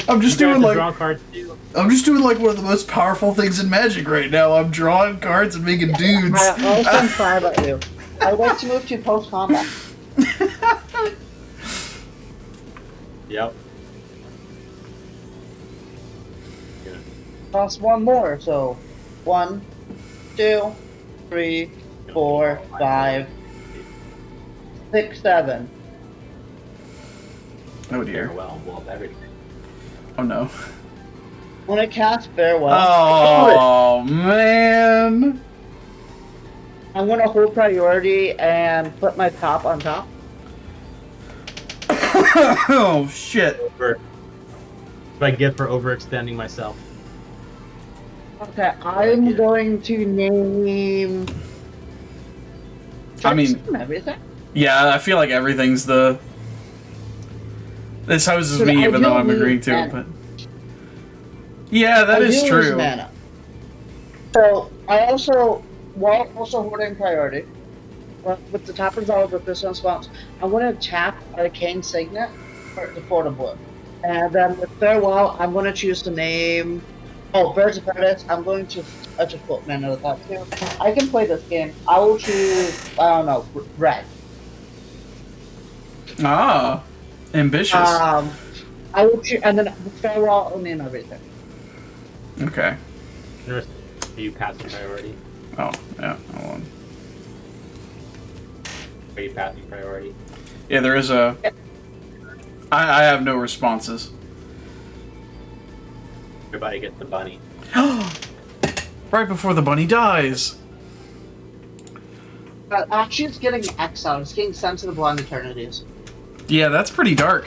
I'm just me. You doing guys like draw cards too. I'm just doing like one of the most powerful things in Magic right now. I'm drawing cards and making dudes. I'll send 5 at you. I would like to move to post-combat. Yep. Plus 1 more, so 1, 2, 3, 4, 5, 6, 7. Oh dear. Well, everything. Oh no. When I cast Farewell, Oh man. I'm gonna hold priority and put my top on top. Oh shit. What I get for overextending myself. Okay, I'm going to name. I mean- everything. Yeah, I feel like everything's the. This houses So me, I even though do I'm need agreeing to it, mana. but. Yeah, that is I do lose true. mana. So I also, while also holding priority, with the top resolve with this response, I'm going to tap Arcane Signet for the Port of Blue. And then with Farewell, I'm going to choose to name. Oh, Birds of Paradise, I'm going to just put mana to the top too. I can play this game. I will choose, I don't know, red. Ah, ambitious. I will choose, and then Farewell, I'll name everything. Okay. Are you passing priority? Oh, yeah, hold on. Are you passing priority? Yeah, there is a. I have no responses. Everybody gets the bunny. Right before the bunny dies. Actually, it's getting exiled. It's getting sent to the Blind Eternities. Yeah, that's pretty dark.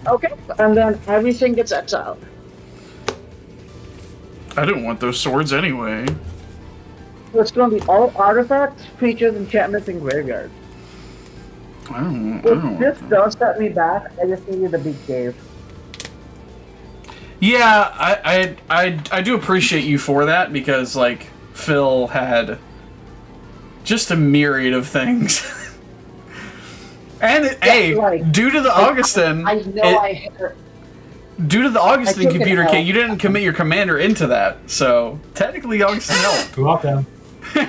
Okay, and then everything gets exiled. I didn't want those swords anyway. So it's going to be all artifacts, creatures, enchantments, and graveyard. I don't If want this them. does set me back, I just needed a big cave. Yeah, I do appreciate you for that because like Phil had just a myriad of things. And hey, like, due to the Augustin, I know I hit her. due to the Augustin took an computer L. king, you didn't commit your commander into that, so technically Augustin helped. You're welcome.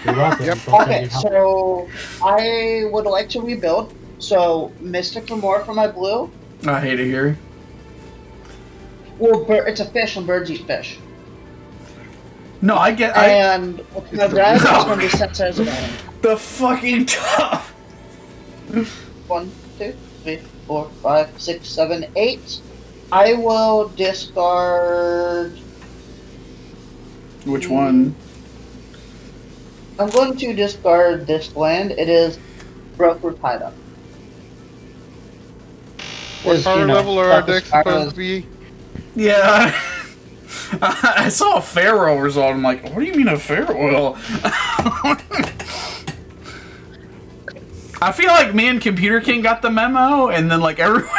You're welcome. Yep. Okay, so I would like to rebuild. So Mystic for more for my blue. I hate it here. Well, it's a fish, and birds eat fish. No, I get And with my red, it's No. going to be Sensei's Island. the fucking top. 1, 2, 3, 4, 5, 6, 7, 8. I will discard. Which one? I'm going to discard this land. It is Broker tied up. What power level are our decks supposed to be? Yeah. I saw a Pharaoh result. I'm like, what do you mean a Pharaoh? I feel like me and Computer King got the memo, and then like everyone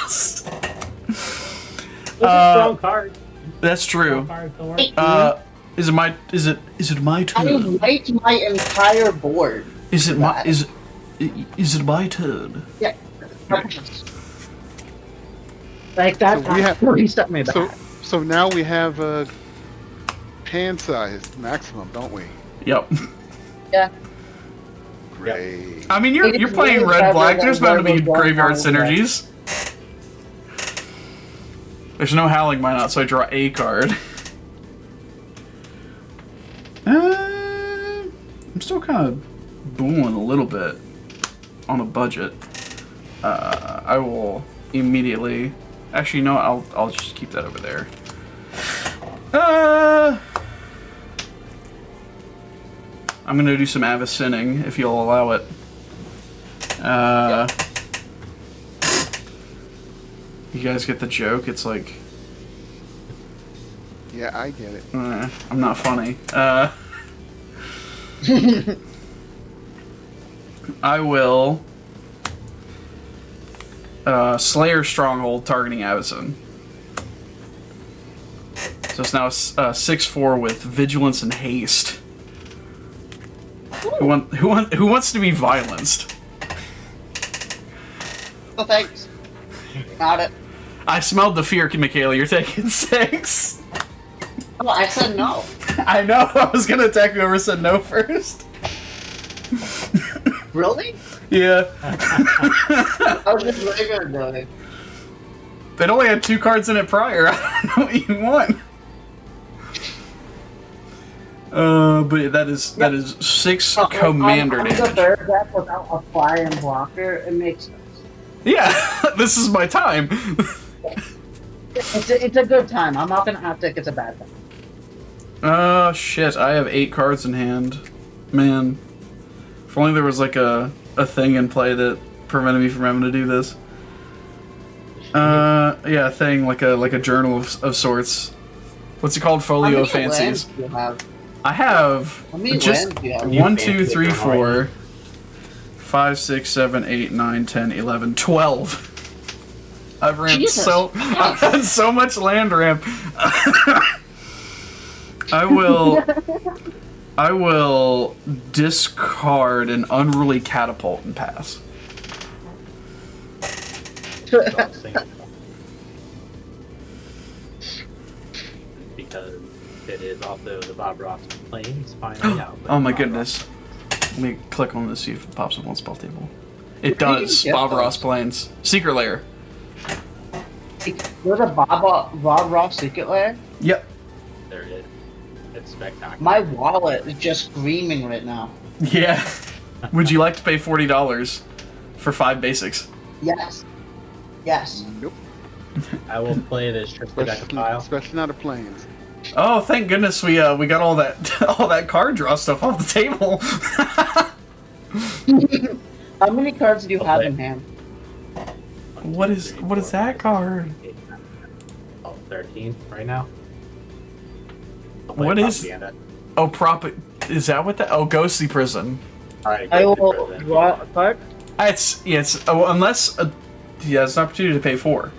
else. Those are strong cards. That's true. Strong cards, don't worry. Is it my I turn? light my entire board. Is it my turn? Yeah. Like that So we have- reset me back. So now we have a hand size maximum, don't we? Yep. Yeah. Great. I mean, It you're is playing really red clever black. that There's bound to be Warcraft won't graveyard follow that. synergies. There's no Howling Mine out, so I draw a card. I'm still kind of booling a little bit on a budget. I will immediately. Actually, you know what? I'll just keep that over there. I'm gonna do some Avacyning if you'll allow it. You guys get the joke? It's like, Yeah, I get it. I'm not funny. I will Slayer Stronghold targeting Avacyn. So it's now a 6/4 with Vigilance and Haste. Who wants to be violenced? Oh, thanks. Got it. I smelled the fear, Michaela. You're taking 6. Well, I said no. I know. I was gonna attack whoever said no first. Really? Yeah. I was just regular doing. It only had 2 cards in it prior. I don't know what you want. But that is 6 commander on damage. the third deck without a flying blocker, it makes sense. Yeah, this is my time. It's a good time. I'm not gonna act like it's a bad time. Oh shit, I have 8 cards in hand. Man. If only there was like a thing in play that prevented me from having to do this. Yeah, a thing, like a journal of sorts. What's it called? Folio of Fancies. Do you have? I have How many just lands do you have? 1, 2, 3, 4, 5, 6, 7, 8, 9, 10, 11, 12. I've ran Jesus. I've had so much land ramp. I will discard an Unruly Catapult and pass. Because it is also the Bob Ross Plains finally out. Oh my goodness. Let me click on this, see if it pops up on spell table. It Where do you does. get Bob those? Ross Plains. Secret Lair. There's a Bob Ross secret lair. Yep. There it is. It's spectacular. My wallet is just screaming right now. Yeah. Would you like to pay $40 for 5 basics? Yes. Yes. Nope. I will play this trip to deck pile. Especially not a planes. Oh, thank goodness we got all that card draw stuff off the table. How many cards do you have in hand? What is that card? Oh, 13 right now. What is? Oh, is that what that? Oh, Ghostly Prison. Alright, I will draw a card. It's unless he has an opportunity to pay 4.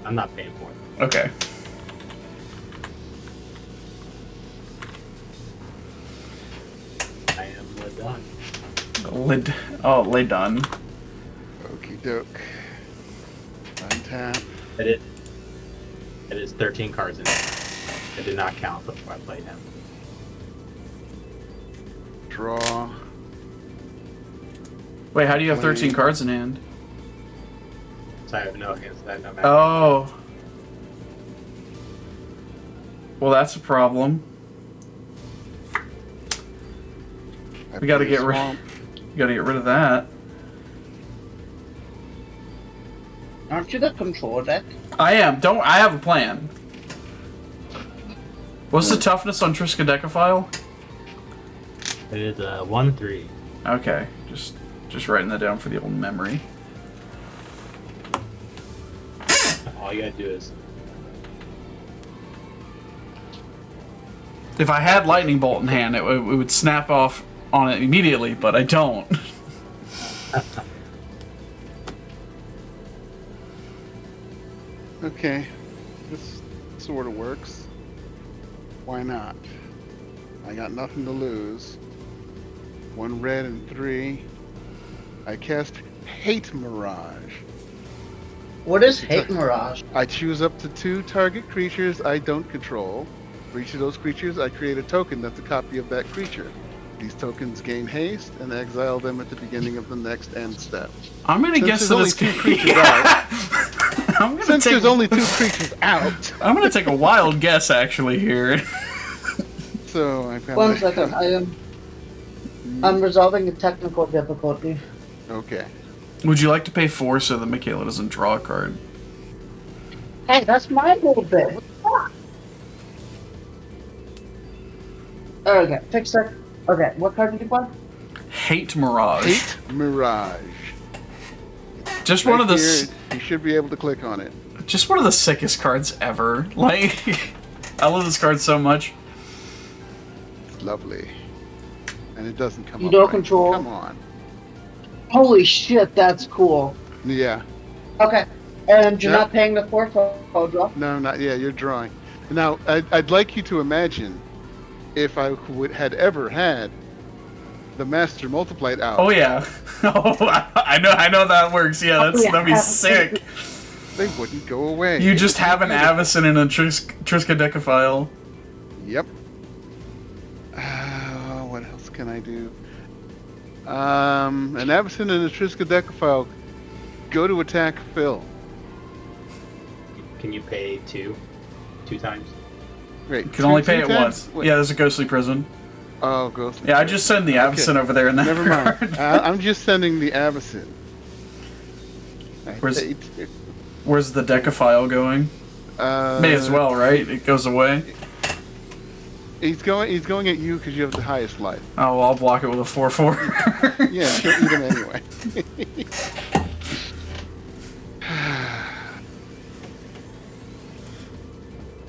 I'm not paying for it. Okay. I am lid done. Lay done. Okie doke. Untap. It is 13 cards in it. It did not count before I played him. Draw. Wait, how do you have 13 cards in hand? So I have no hands that no matter. Oh. Well, that's a problem. We gotta get rid. You gotta get rid of that. Aren't you the control deck? I am. I have a plan. What's the toughness on Triskaidekaphile? It is 1/3. Okay, just writing that down for the old memory. All you gotta do is If I had Lightning Bolt in hand, it would snap off on it immediately, but I don't. Okay. This sort of works. Why not? I got nothing to lose. 1 red and 3. I cast Hate Mirage. What is Hate Mirage? I choose up to 2 target creatures I don't control. For each of those creatures, I create a token that's a copy of that creature. These tokens gain haste and exile them at the beginning of the next end step. I'm gonna guess that it's two creatures out. I'm gonna Since take. there's only 2 creatures out, I'm gonna take a wild guess actually here. so I've got. One second, I'm resolving a technical difficulty. Okay. Would you like to pay 4 so that Michaela doesn't draw a card? Hey, that's my little bit. What the fuck? Okay, fix that. Okay, what card did you play? Hate Mirage. Hate Mirage. Just one of the. Here, you should be able to click on it. Just one of the sickest cards ever. Like, I love this card so much. It's lovely. And it doesn't come You up don't right. control. Come on. Holy shit, that's cool. Yeah. Okay, and you're Yep. not paying the 4 total draw? No, not yeah. You're drawing. Now, I'd like you to imagine if I had ever had the Master Multiplied out. Oh yeah. Oh, I know that works. Yeah, Oh, yeah. that'd be sick. They wouldn't go away. You just have an Avacyn and a Triskaidekaphile. Yep. What else can I do? An Avacyn and a Triskaidekaphile go to attack Phil. Can you pay two times? Great. You can only pay it times? once. Wait. Yeah, there's a ghostly prison. Oh, ghostly. Yeah, I just send the Avacyn over there in that Never mind. card. I'm just sending the Avacyn. Where's the Decaphile going? May as well, right? It goes away. He's going at you because you have the highest life. Oh, well, I'll block it with a 4/4. Yeah, she'll eat him anyway.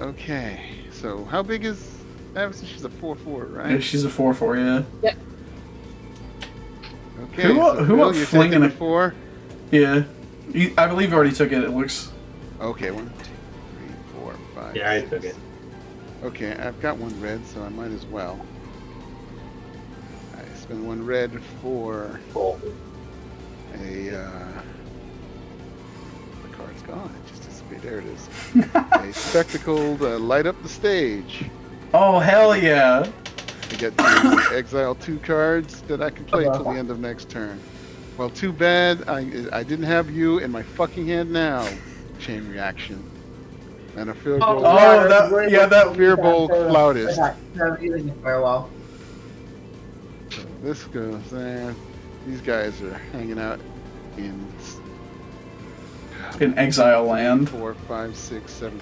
Okay, so how big is Avacyn? She's a 4/4, Yeah, right? she's a 4/4, yeah. Okay, Who so Phil, what you're flinging taking a it? 4. Yeah. I believe you already took it, it looks. Okay, 1, 2, 3, 4, 5. Yeah, I 6. took it. Okay, I've got 1 red, so I might as well. I spend 1 red for a. The card's gone. It just disappeared. There it is. A spectacled light up the stage. Oh, hell yeah. I get to exile 2 cards that I can play till the end of next turn. Well, too bad I didn't have you in my fucking hand now. Chain reaction. And a field goal. Oh, that Fear Bowl Flautist. I'm using it very well. So this goes there. These guys are hanging out in Exile land. 4, 5, 6, 7.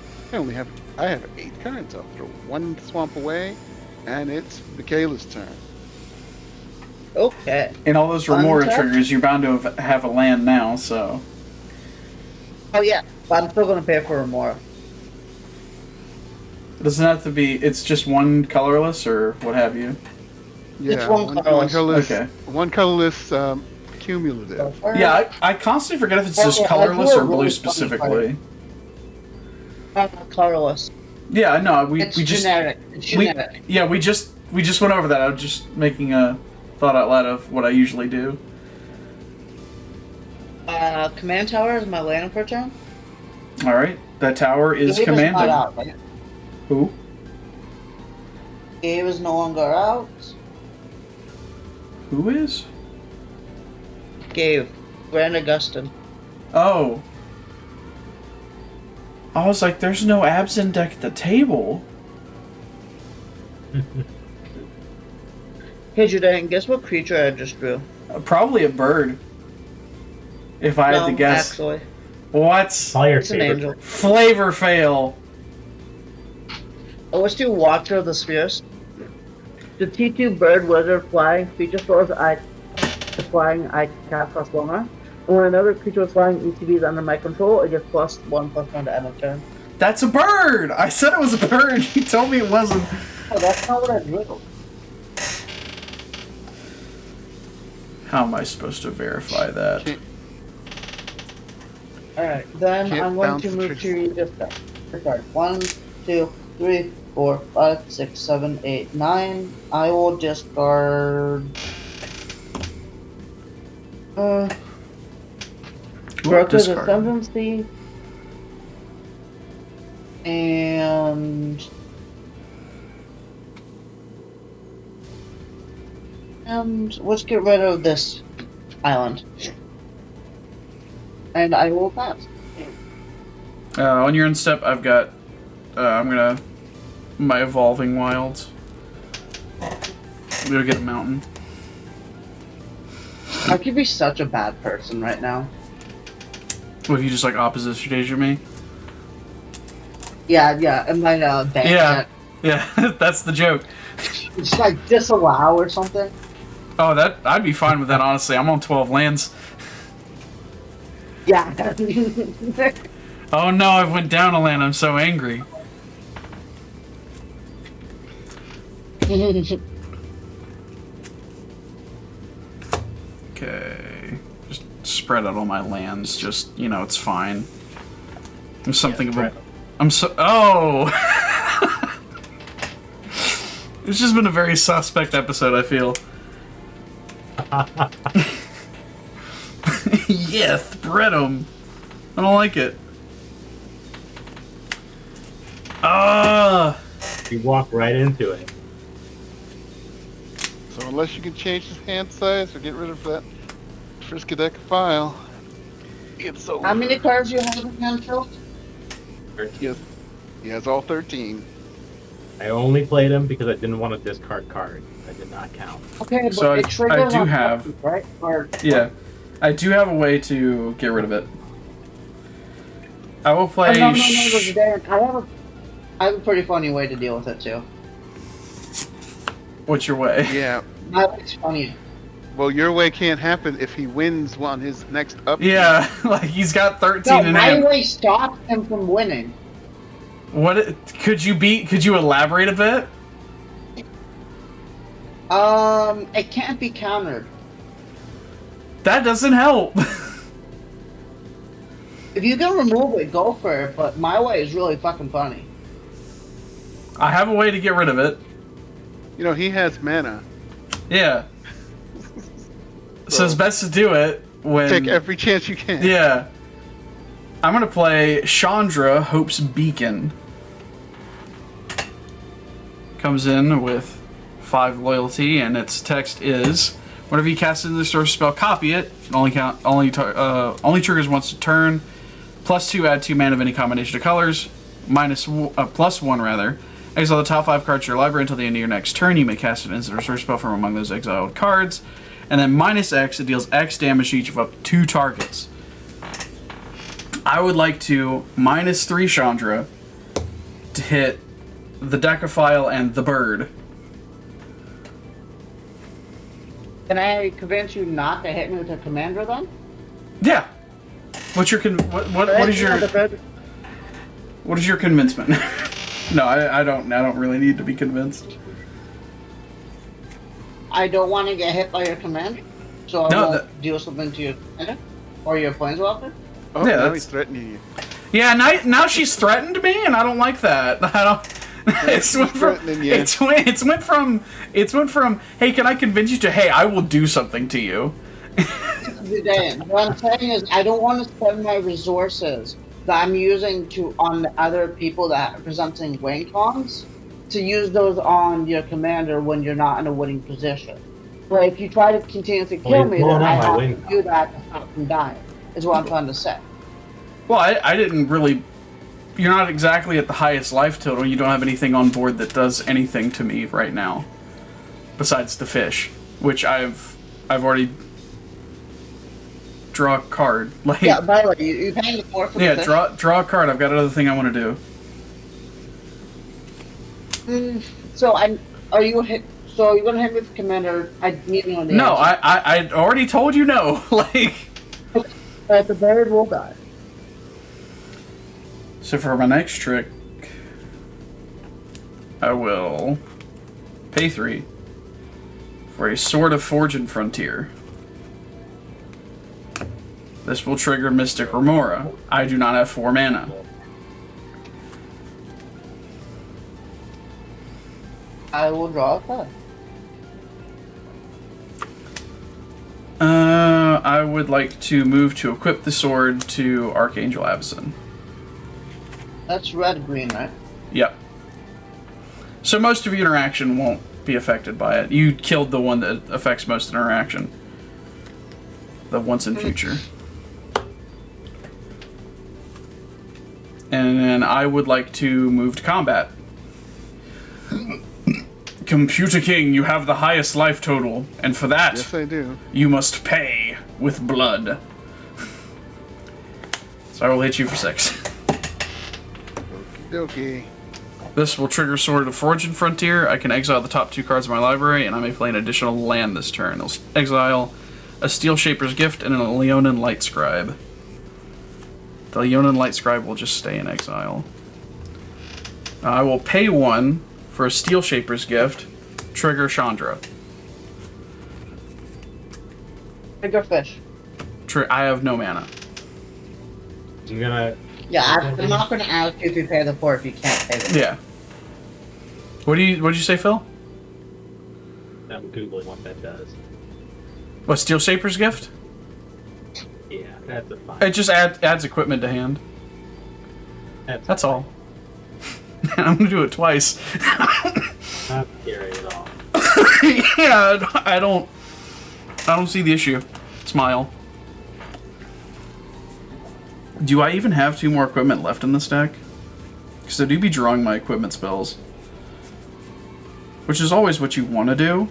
I have 8 cards. I'll throw 1 swamp away, and it's Michaela's turn. Okay. In all those Remora Untap? triggers, you're bound to have a land now, so. Oh yeah, but I'm still gonna pay for more. It doesn't have to be, it's just one colorless or what have you. Yeah, one colorless. Okay. One colorless cumulative. Yeah, I constantly forget if it's just Okay, I colorless do a or blue really funny specifically. Colorless. Yeah, no, we It's just. generic. It's generic. Yeah, we just went over that. I was just making a thought out loud of what I usually do. Command tower is my land for turn. Alright, that tower is Gabe commanding. not out, right? Who? Gabe is no longer out. Who is? Gabe. Grand Augustin. Oh. I was like, there's no Avacyn deck at the table. Hey Jidayun, guess what creature I just drew? Probably a bird. If I had to guess. Actually. What? All your It's an favorite. angel. Flavor fail. Oh, let's do Watcher of the Spheres. The T2 bird wizard flying feature stores the flying I cast plus 1 more. And when another creature with flying ETB is under my control, it gets +1/+1 to end of turn. That's a bird! I said it was a bird. You told me it wasn't. Oh, that's not what I drew. How am I supposed to verify that? Can't- Alright, then Can't I'm going bounce to the move tricks. to discard. 1, 2, 3, 4, 5, 6, 7, 8, 9. I will discard. What Broker's discard? Ascendancy, And let's get rid of this island. And I will pass. On your end step, I've got. I'm gonna. My evolving wilds. I'm gonna get a mountain. I could be such a bad person right now. What if you just like opposite stage of me? Yeah, and my bank. Yeah, that's the joke. Just like disallow or something. Oh, I'd be fine with that, honestly. I'm on 12 lands. Yeah. Oh no, I went down a land. I'm so angry. Okay. Just spread out all my lands. Just, you know, it's fine. There's something about... I'm so... Oh! It's just been a very suspect episode, I feel. Yeah, spread 'em. I don't like it. Ah! You walk right into it. So unless you can change his hand size or get rid of that frisky deck file, it's over. How many cards you have in hand, Phil? He has all 13. I only played him because I didn't want to discard cards. I did not count. Okay, but So it triggers I do on have... copies, right? Or, Yeah. I do have a way to get rid of it. I will play... no, Darren, I have a pretty funny way to deal with it, too. What's your way? Yeah. My way's funny. Well, your way can't happen if he wins on his next up. Yeah, like he's got 13 No, in my hand. way stops him from winning. What could you elaborate a bit? It can't be countered. That doesn't help. If you can remove it, go for it, but my way is really fucking funny. I have a way to get rid of it. You know, he has mana. Yeah. So it's best to do it when... Take every chance you can. Yeah. I'm gonna play Chandra, Hope's Beacon. Comes in with 5 loyalty, and its text is: whenever you cast another source spell, copy it. Only triggers once a turn. +2, add 2 mana of any combination of colors. +1 rather. Exile the top 5 cards of your library until the end of your next turn. You may cast an instant or source spell from among those exiled cards. And then -X, it deals X damage to each of up to 2 targets. I would like to -3 Chandra to hit the Decaphile and the bird. Can I convince you not to hit me with a commander then? Yeah. What's your what is your convincement? No, I don't really need to be convinced. I don't want to get hit by your commander, so I won't deal something to your commander or your planeswalker. Oh, yeah, now he's threatening you. Yeah, now she's threatened me, and I don't like that. I don't. It's went from hey, can I convince you to hey, I will do something to you. What I'm saying is, I don't want to spend my resources that I'm using on the other people that are presenting wing cons to use those on your commander when you're not in a winning position. But if you try to continuously kill me, then I have to do that to stop from dying. Is what I'm trying to say. Well, I didn't really. You're not exactly at the highest life total. You don't have anything on board that does anything to me right now, besides the fish, which I've already draw a card. Like yeah, by the way, you paying more for the fish? draw a card. I've got another thing I want to do. So are you hit? So you're gonna hit me with commander? I need you on the No, edge. I already told you no. Like. But the bird will die. So for my next trick, I will pay 3 for a Sword of Fortune Frontier. This will trigger Mystic Remora. I do not have 4 mana. I will draw a card. I would like to move to equip the sword to Archangel Avacyn. That's red green, right? Yep. So most of your interaction won't be affected by it. You killed the one that affects most interaction. The once in future. And then I would like to move to combat. Computer King, you have the highest life total, and for that, Yes, I do. you must pay with blood. So I will hit you for 6. Okie dokie. This will trigger Sword of Fortune Frontier. I can exile the top 2 cards of my library, and I may play an additional land this turn. I'll exile a Steel Shaper's Gift and a Leonin Light Scribe. The Leonin Light Scribe will just stay in exile. I will pay 1 for a Steel Shaper's Gift. Trigger Chandra. Bigger fish. I have no mana. I'm gonna. Yeah, I'm not going to ask you if you pay the 4 if you can't pay them. Yeah. What'd you say, Phil? I'm googling what that does. What, Steel Shaper's Gift? Yeah, that's a fine. It just adds equipment to hand. That's all. I'm gonna do it twice. Not scary at all. Yeah, I don't see the issue. Smile. Do I even have 2 more equipment left in this deck? Because I do be drawing my equipment spells. Which is always what you want to do.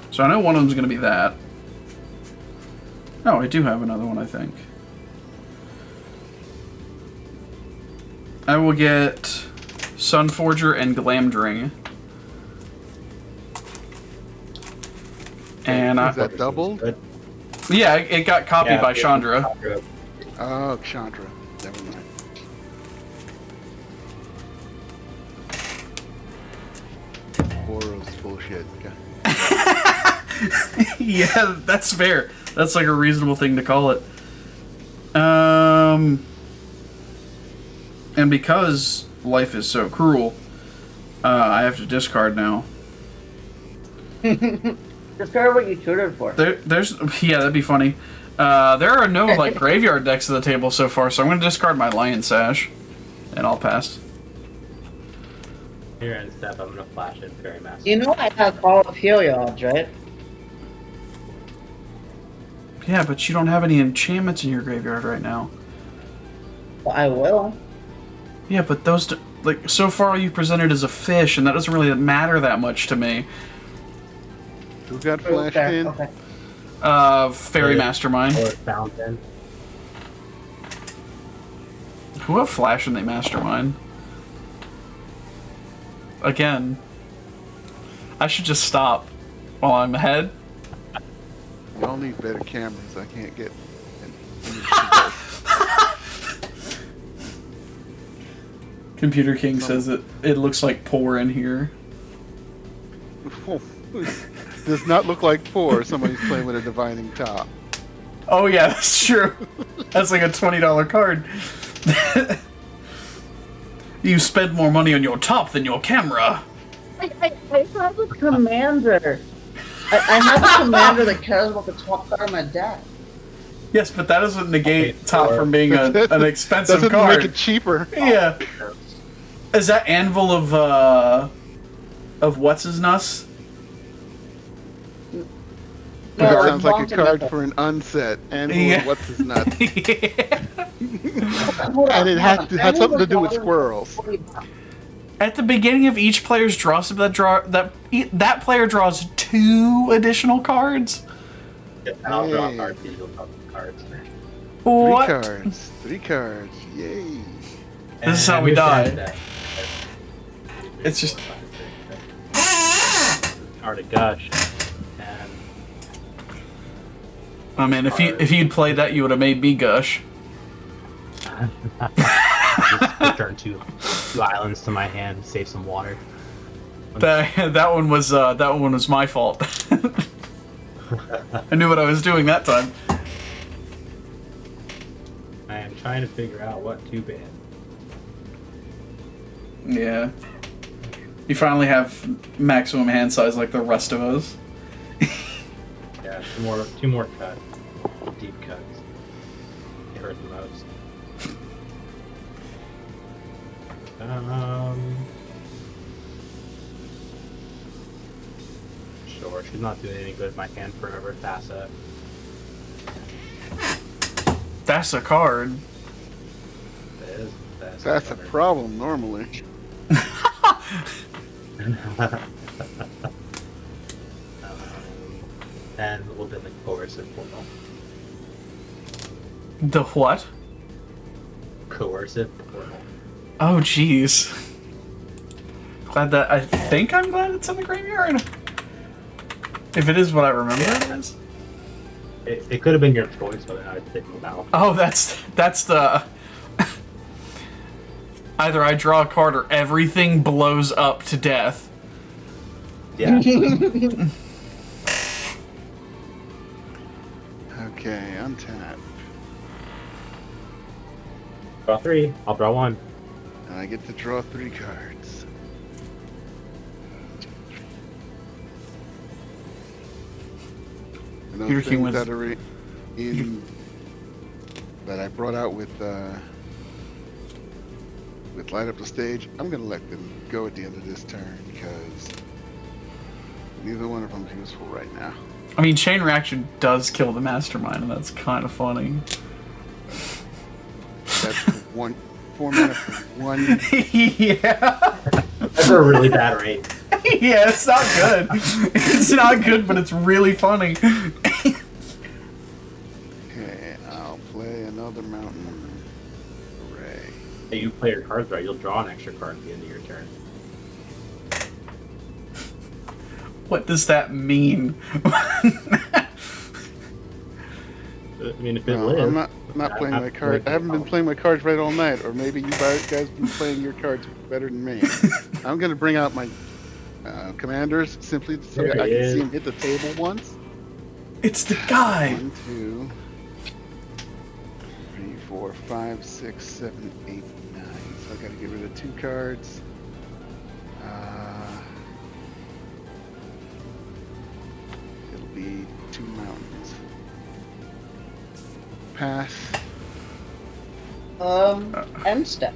So I know one of them's going to be that. Oh, I do have another one, I think. I will get Sunforger and Glamdring. And Is that doubled? yeah, it got copied by Chandra. Oh, Chandra. Never mind. Boros bullshit. Yeah, that's fair. That's like a reasonable thing to call it. And because life is so cruel, I have to discard now. Discard what you tutored for. There's yeah, that'd be funny. There are no like graveyard decks at the table so far, so I'm gonna discard my Lion Sash, and I'll pass. Here and step, I'm gonna flash it very massive. You know I have all of Heliod's, right? Yeah, but you don't have any enchantments in your graveyard right now. Well, I will. Yeah, but those like so far you presented as a fish, and that doesn't really matter that much to me. Who got flashed Okay, in? okay. Fairy Mastermind. Or Fountain. Who have Flash in the Mastermind? Again. I should just stop while I'm ahead. Y'all need better cameras. I can't get. Computer King says it looks like pour in here. Does not look like 4. Somebody's playing with a divining top. Oh yeah, that's true. That's like a $20 card. You spend more money on your top than your camera. I have a commander. I have a commander that cares about the top card of my deck. Yes, but that doesn't negate top from being an expensive Doesn't card. make it cheaper. Yeah. Is that Anvil of what's his nuts? No, That it's sounds like a Mountain card Metal. for an unset. And Yeah. what's his nuts? Yeah. Hold on, And it hold on. had something to do with Anvil squirrels. At the beginning of each player's draw, that player draws 2 additional cards. I'll draw Hey. cards, you'll draw cards. What? 3 cards. 3 cards. Yay. This is how we die. It's just- Hard to gush. And Oh man, if you'd played that, you would have made me gush. just return 2 islands to my hand, save some water. That one was my fault. I knew what I was doing that time. I am trying to figure out what to ban. Yeah. You finally have maximum hand size like the rest of us. Yeah, two more cuts. Deep cuts. It hurt the most. Sure, she's not doing any good in my hand forever, Thassa. That's a card. That's a problem normally. And we'll then the coercive portal. The what? Coercive portal. Oh, jeez. Glad that. I think I'm glad it's in the graveyard. If it is what I remember it is. It could have been your choice, but I think about. Oh, that's the. Either I draw a card or everything blows up to death. Yeah. Okay, untap. Draw 3. I'll draw 1. And I get to draw 3 cards. And those Peter King things was- that are in that I brought out with Light Up the Stage, I'm gonna let them go at the end of this turn because neither one of them is useful right now. I mean, Chain Reaction does kill the Mastermind, and that's kind of funny. That's 4 mana for 1. Yeah. That's a really bad rate. Yeah, it's not good. It's not good, but it's really funny. Okay, I'll play another Mountain Array. Hey, you play your cards right, you'll draw an extra card at the end of your turn. What does that mean? I mean, if it No, lives. I'm not playing my card. I haven't been playing my cards right all night, or maybe you guys been playing your cards better than me. I'm gonna bring out my commanders simply so There I he can is. see him hit the table once. It's the guy. 1, 2, 3, 4, 5, 6, 7, 8, 9. So I gotta get rid of 2 cards. It'll be 2 mountains. Pass. End step.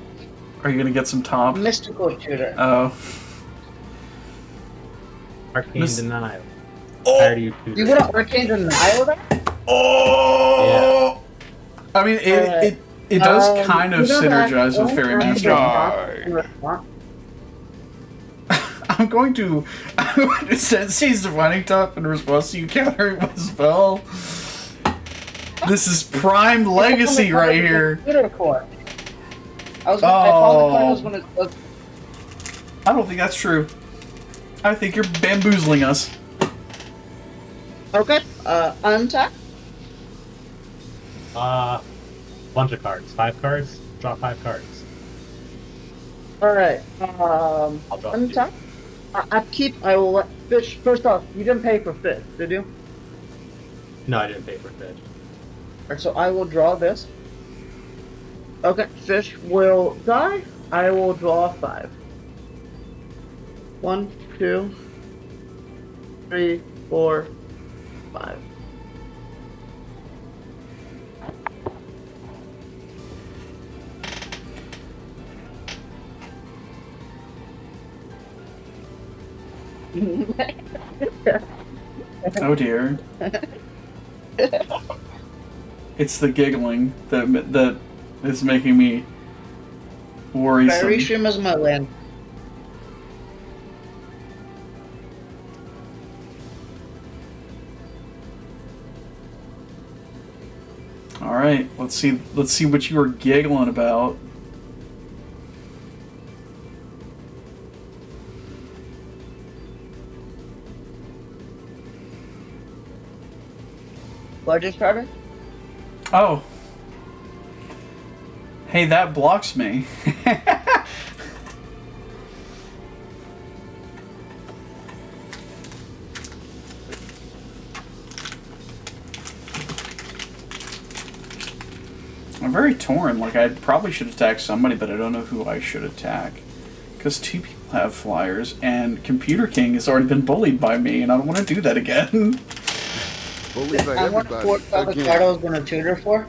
Are you gonna get some top? Mystical tutor. Oh. Arcane Miss- Denial. Oh! How do you do You that? would Arcane Denial that? Oh! I mean, it does kind of synergize with Fairy Master. I'm going to seize Divining Top in response to you countering my spell. This is prime legacy right here. Tutor core. I thought the card was gonna. I don't think that's true. I think you're bamboozling us. Okay. Untap. Bunch of cards. 5 cards. Draw 5 cards. All right. I'll draw 2. Untap. I will let fish. First off, you didn't pay for fish, did you? No, I didn't pay for fish. Alright, so I will draw this. Okay, fish will die. I will draw 5. 1, 2, 3, 4, 5. Oh dear. It's the giggling that is making me worrisome. Very stream is my land. All right, let's see what you were giggling about. Largest starter? Oh. Hey, that blocks me. I'm very torn. Like, I probably should attack somebody, but I don't know who I should attack. Because 2 people have flyers, and Computer King has already been bullied by me, and I don't want to do that again. Bullied by I want everybody. to the card I was going to tutor for.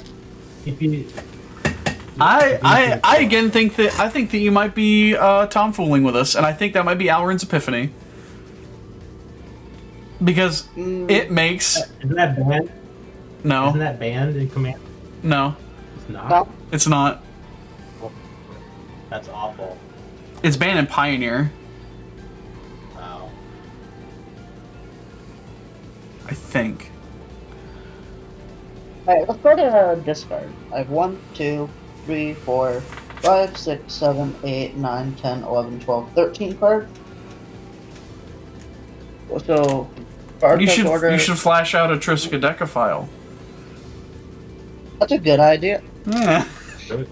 If you, I again think that you might be tomfooling with us, and I think that might be Alrin's epiphany. Because it makes... Isn't that banned? No. Isn't that banned in Command? No. It's not? No. It's not. That's awful. It's banned in Pioneer. Wow. I think. Alright, let's go to discard. I have 1, 2, 3, 4, 5, 6, 7, 8, 9, 10, 11, 12, 13 cards. So, You should flash out a Triska Decaphile. That's a good idea. Yeah. Good.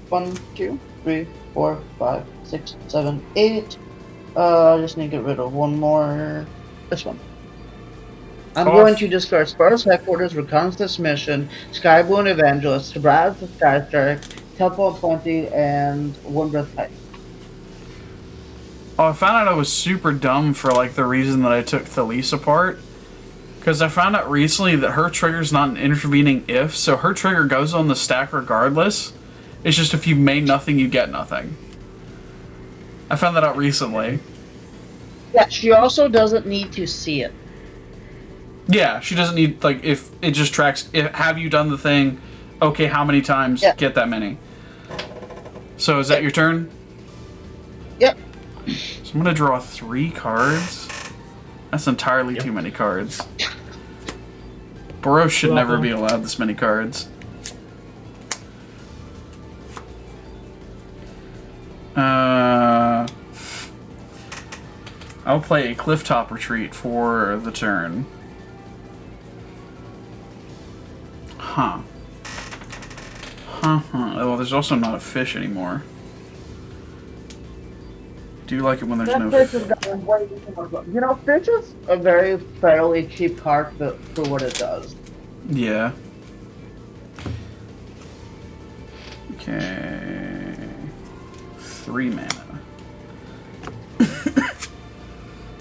One, 2, 3, 4, 5, 6, 7, 8. I just need to get rid of one more. This one. I'm going to discard Spara's Headquarters, Reconnaissance Mission, Skyblue and Evangelist, Brad's the Skystrike, Temple of Plenty, and Wondrous Height. Oh, I found out I was super dumb for like the reason that I took Thalise apart. Because I found out recently that her trigger's not an intervening if, so her trigger goes on the stack regardless. It's just if you made nothing, you get nothing. I found that out recently. Yeah, she also doesn't need to see it. Yeah, she doesn't need, like, if it just tracks, have you done the thing, okay, how many times, get that many. So is that your turn? Yep. So I'm going to draw 3 cards. That's entirely too many cards. Boros should never be allowed this many cards. I'll play a Clifftop Retreat for the turn. Huh. Oh, there's also not a fish anymore. Do you like it when there's no fish? You know, fish is a very fairly cheap card for what it does. Yeah. Okay. 3 mana.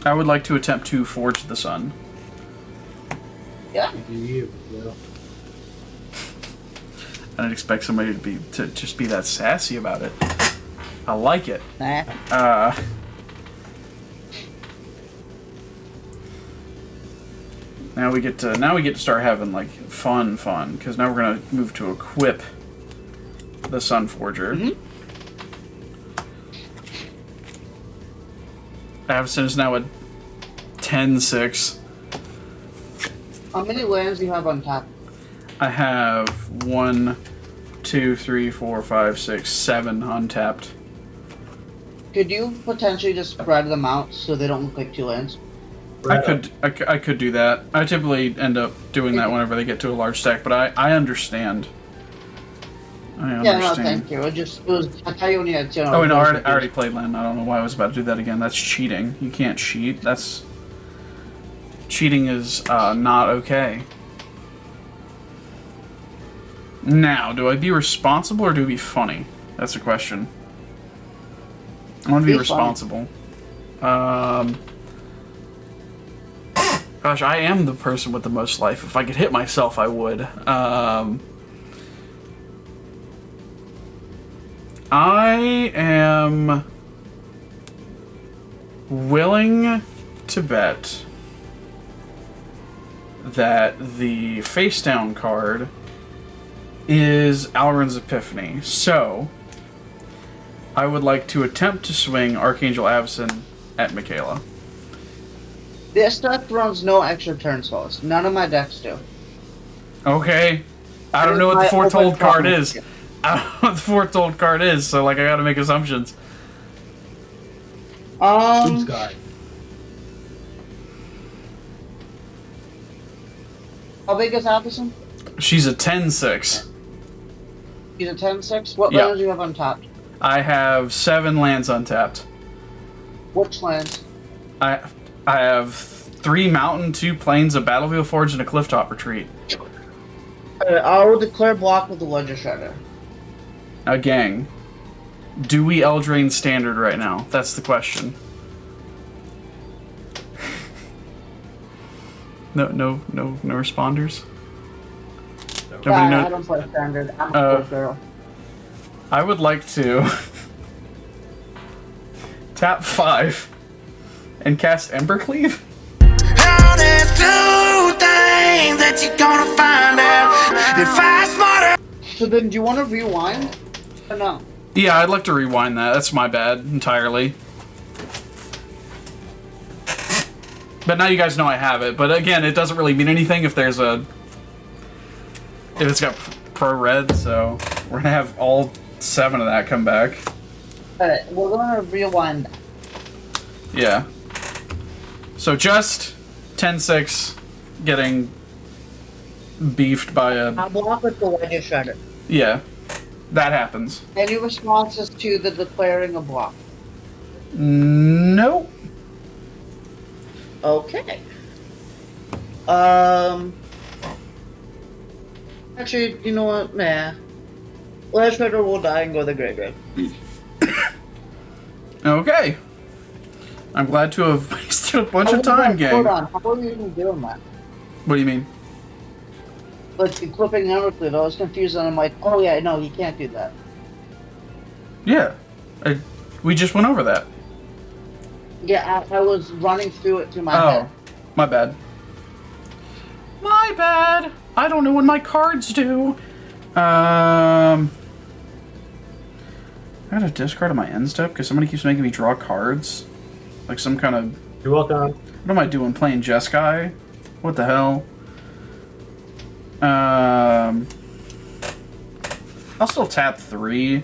I would like to attempt to Forge the Sun. Yeah. I didn't expect somebody to just be that sassy about it. I like it. Nah. Now we get to start having like fun, because now we're gonna move to equip the Sun Forger. Avacyn is now at 10-6. How many lands do you have on top? I have 1, 2, 3, 4, 5, 6, 7 untapped. Could you potentially just spread them out so they don't look like 2 lands? I could do that. I typically end up doing that whenever they get to a large stack, but I understand. Yeah, no, thank you. I thought you only had 2. Oh, no, I already played land. I don't know why I was about to do that again. That's cheating. You can't cheat. Cheating is not okay. Now, do I be responsible or do I be funny? That's the question. I want to be responsible. Gosh, I am the person with the most life. If I could hit myself, I would. I am willing to bet that the face down card is Alrin's Epiphany. So, I would like to attempt to swing Archangel Avacyn at Michaela. This deck runs no extra turn spells. None of my decks do. Okay. I don't know what the foretold card is. I don't know what the foretold card is, so like I gotta make assumptions. Guard. How big is Avacyn? She's a 10-6. She's a 10-6? What lands do you have untapped? I have 7 lands untapped. Which lands? I have 3 mountain, 2 plains, a battlefield forge, and a clifftop retreat. I will declare block with the Legislator. Now, gang, do we Eldraine standard right now? That's the question. No responders. So, Nobody Yeah, know- I don't play standard. I'm a good girl. I would like to tap 5 and cast Embercleave. Now there's two things that you're gonna find out. If I smarter. So then, do you want to rewind? Or no? Yeah, I'd like to rewind that. That's my bad entirely. But now you guys know I have it. But again, it doesn't really mean anything if there's a... if it's got pro red, so we're gonna have all 7 of that come back. Alright, we're gonna rewind. Yeah. So just 10-6 getting beefed by a... I'll block with the wedge shredder. Yeah. That happens. Any responses to the declaring a block? Nope. Okay. Actually, you know what? Nah. Wedge shredder will die and go to the graveyard. Okay. I'm glad to have wasted a bunch of time, gang. Hold on, how are you even doing that? What do you mean? Like, equipping Evercleave, I was confused and I'm like, oh yeah, no, you can't do that. Yeah. We just went over that. Yeah, I was running through it through my Oh, head. my bad. My bad. I don't know what my cards do. I gotta discard on my end step because somebody keeps making me draw cards. Like some kind of... you're welcome. What am I doing? Playing Jeskai? What the hell? I'll still tap 3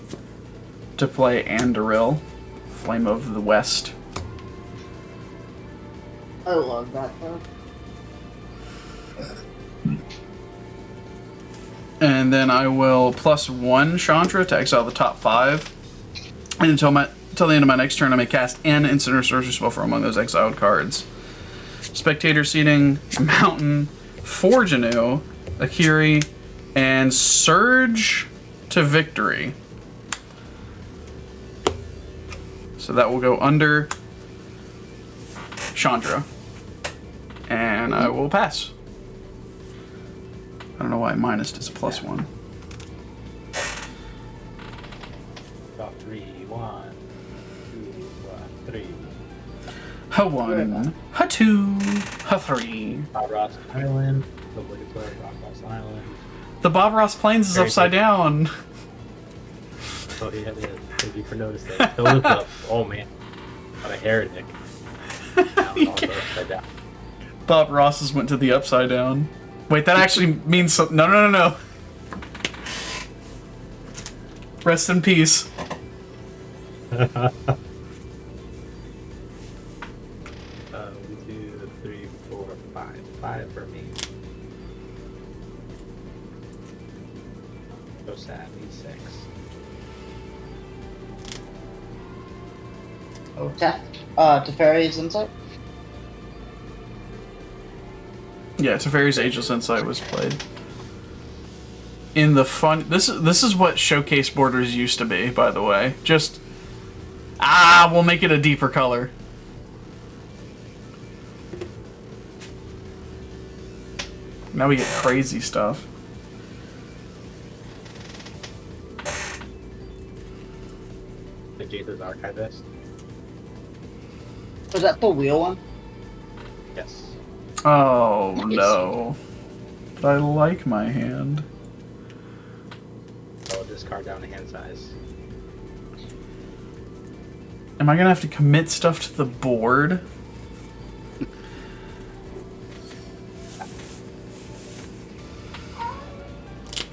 to play Andoril, Flame of the West. I love that though. And then I will +1 Chandra to exile the top 5. And until the end of my next turn, I may cast an instant or sorcery spell from among those exiled cards. Spectator Seating, Mountain, Forge Anew, Akiri, and Surge to Victory. So that will go under Chandra. And I will pass. I don't know why minus is +1. Top 3, 1, 2, 3. Ha1, Ha2, Ha3. Bob Ross Island. Obligatory Bob Ross Island. The Bob Ross Plains is Very upside good. down. Oh yeah, it is. Thank you for noticing. Don't look up. Oh man. What a heretic. Now it's also upside down. Bob Ross's went to the upside down. Wait, that actually means something. No. Rest in peace. 1, 2, 3, 4, 5. 5 for me. So sad. Need 6. Oh, tap. Teferi's Insight? Yeah, Teferi's Ageless Insight was played. In the fun... This is what Showcase Borders used to be, by the way. Just... we'll make it a deeper color. Now we get crazy stuff. The Jesus Archivist. Was that the wheel one? Yes. Oh, Nice. no. But I like my hand. So I'll discard down to hand size. Am I gonna have to commit stuff to the board?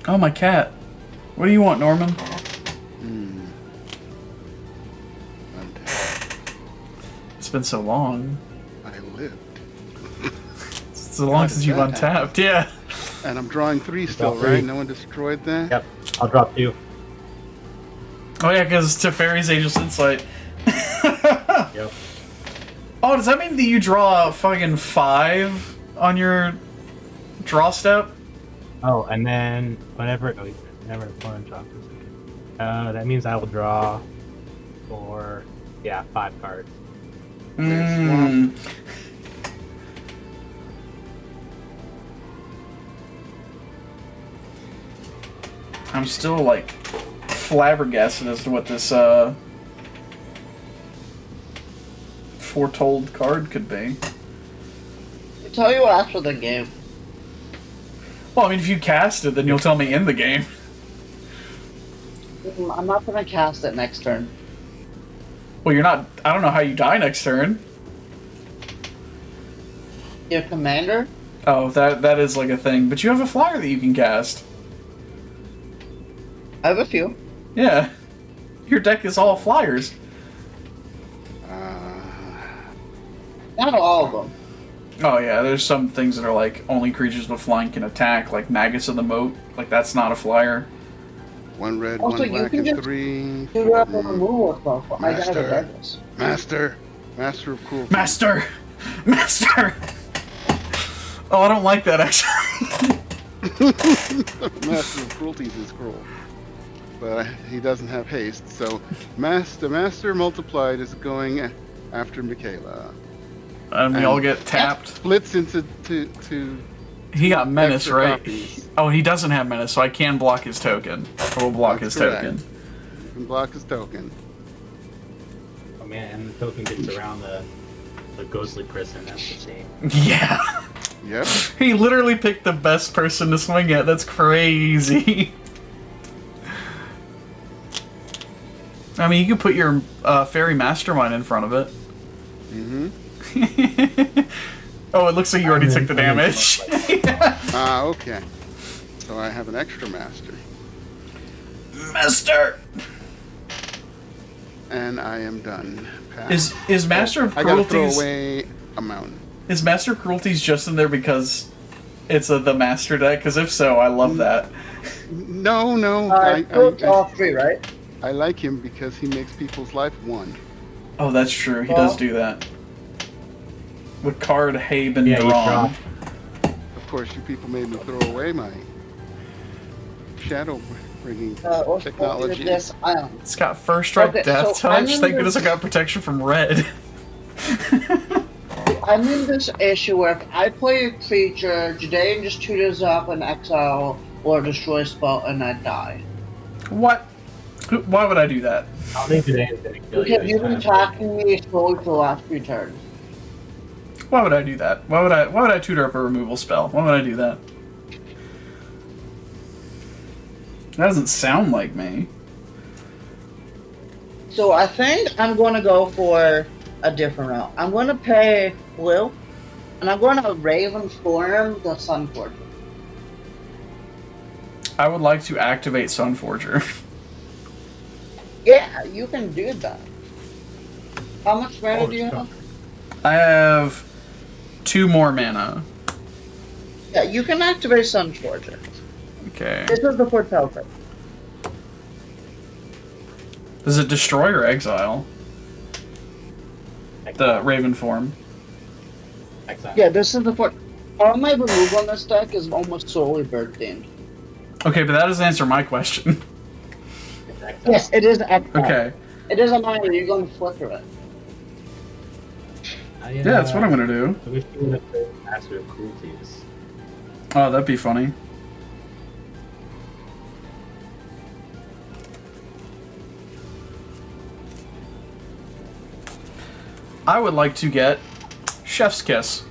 Oh, my cat. What do you want, Norman? Untap. It's been so long. I lived. It's so long since you've that untapped. Yeah. And I'm drawing 3 still, Draw 3. right? No one destroyed that? Yep. I'll drop 2. Oh, yeah, because Teferi's Ageless Insight. Yep. Oh, does that mean that you draw a fucking 5 on your draw step? Oh, and then whenever opponent drops that means I will draw 5 cards. Mm. I'm still like flabbergasted as to what this foretold card could be. I'll tell you after the game. Well, I mean, if you cast it, then you'll tell me in the game. I'm not gonna cast it next turn. Well, you're not. I don't know how you die next turn. Your commander? Oh, that is like a thing. But you have a flyer that you can cast. I have a few. Yeah. Your deck is all flyers. Not all of them. Oh yeah, there's some things that are like only creatures with flying can attack, like Magus of the Moat. Like that's not a flyer. 1 red, Also, 1 you black, can and just 3. Do up a removal spell. I got a Master. Douglas. Master of cruelty. Master! Oh, I don't like that actually. Master of cruelties is cruel. But he doesn't have haste, so Master multiplied is going after Michaela. And we all get tapped. Splits into He got Menace, extra right? copies. Oh, he doesn't have Menace, so I can block his token. I will block That's his correct. token. You can block his token. Oh man, and the token gets around the ghostly prison. That's the same. Yeah. Yep. He literally picked the best person to swing at. That's crazy. I mean, you could put your Fairy Mastermind in front of it. Mm-hmm. Oh, it looks like you already took the damage. Ah, okay. So I have an extra master. Master! And I am done. Pass. Is Master of I gotta throw Cruelties... away a mountain. Is Master of Cruelties just in there because it's the Master deck? Because if so, I love that. No. It's all 3, right? I like him because he makes people's life 1. Oh, that's true. He does do that. With Card, Habe, and Yeah, you Drawn. Of course, you people made me throw away my shadow bringing What's technology. this island? It's got First Strike, Okay, Death so I'm Touch. in Thank goodness I this- got protection from Red. I'm in this issue where if I play a creature, Jidayun just tutors up an exile or destroy spell and I die. What? Why would I do that? I don't think today is gonna kill you. Because you've been attacking me slowly for the last 3 turns. Why would I do that? Why would I tutor up a removal spell? Why would I do that? That doesn't sound like me. So I think I'm going to go for a different route. I'm going to pay blue, and I'm going to Raven Storm the Sunforger. I would like to activate Sunforger. Yeah, you can do that. How much mana do you have? I have 2 more mana. Yeah, you can activate Sunforger. Okay. This is the Foretell card. Does it destroy or exile? The Raven form. Exile. Yeah, this is the Fort. All my removal on this deck is almost solely bird themed. Okay, but that doesn't answer my question. It's exile. Yes, it is exile. Okay. It doesn't matter, you're going to flicker it. Yeah, that's what I'm gonna do. I wish you would have played Master of Cruelties. Oh, that'd be funny. I would like to get Chef's Kiss.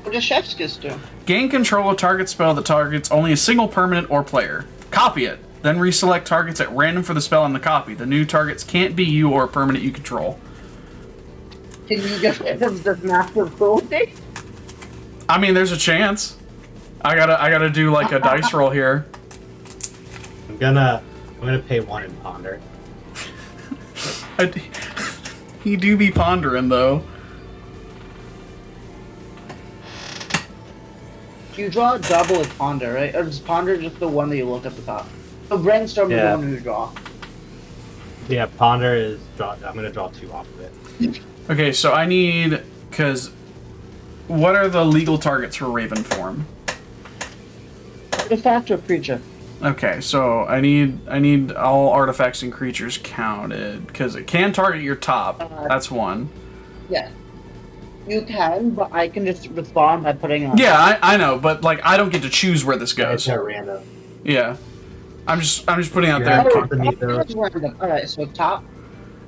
What does Chef's Kiss do? Gain control of target spell that targets only a single permanent or player. Copy it. Then reselect targets at random for the spell on the copy. The new targets can't be you or a permanent you control. Can you get rid of this massive cruelty? I mean, there's a chance. I gotta do like a dice roll here. I'm gonna pay 1 and ponder. He do be pondering though. You draw a double with Ponder, right? Or is Ponder just the one that you look at the top? So Brainstorm is Yeah. the one you draw. Yeah, ponder is draw. I'm gonna draw 2 off of it. Okay, so I need, because what are the legal targets for Raven form? Artifact or creature? Okay, so I need all artifacts and creatures counted because it can target your top. That's 1. Yeah. You can, but I can just respond by putting on. Yeah, I know, but like I don't get to choose where this It's goes. at random. Yeah, I'm just putting out Yeah. there. Oh, Underneath those. that's random. Alright, so top.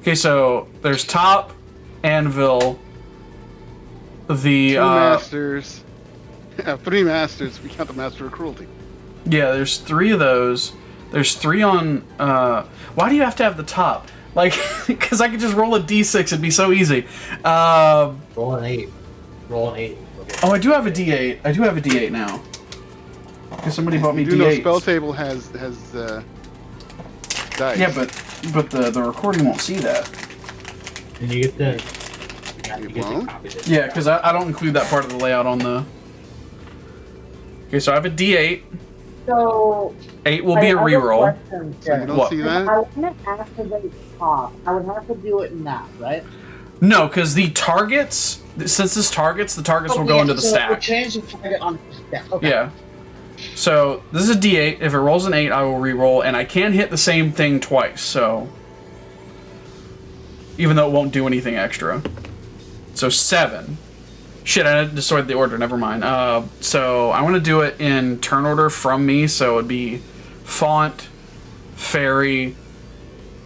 Okay, so there's top, anvil, the 2 masters. 3 masters. We count the master of cruelty. yeah, there's 3 of those. There's 3 on. Why do you have to have the top? Like, because I could just roll a d6. It'd be so easy. Roll an 8. Roll an 8. Oh, I do have a d8. I do have a d8 now. Because somebody bought me You do know d8. spell table has dice. Yeah, but the recording won't see that. And you get the. Yeah, you It get the won't? copy disc. Yeah, because I don't include that part of the layout on the. Okay, so I have a d8. So 8 will be a reroll. So you don't What? see I that? want to activate top. I would have to do it now, right? No, because the targets, since this targets, the targets will go into the so We'll stack. change the target on the stack. Okay. Yeah. So this is a d8. If it rolls an 8, I will re-roll, and I can hit the same thing twice. So even though it won't do anything extra. So 7. Shit, I destroyed the order. Never mind. So I want to do it in turn order from me. So it'd be font, fairy,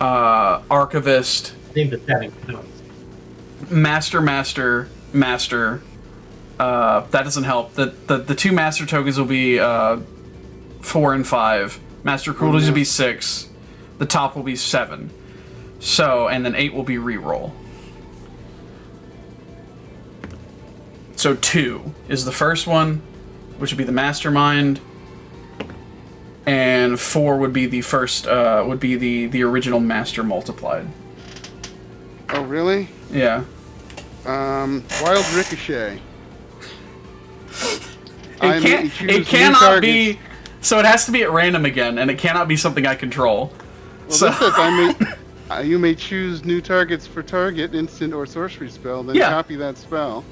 archivist, I think the 7 counts. master. That doesn't help. The 2 master tokens will be 4 and 5. Master cruelties will be 6. The top will be 7. So, and then 8 will be reroll. So 2 is the first one, which would be the mastermind, and 4 would be the first. Would be the original master multiplied. Oh, really? Yeah. Wild Ricochet. It cannot be. So it has to be at random again, and it cannot be something I control. Well, So this says you may choose new targets for target, instant, or sorcery spell, then Yeah. copy that spell.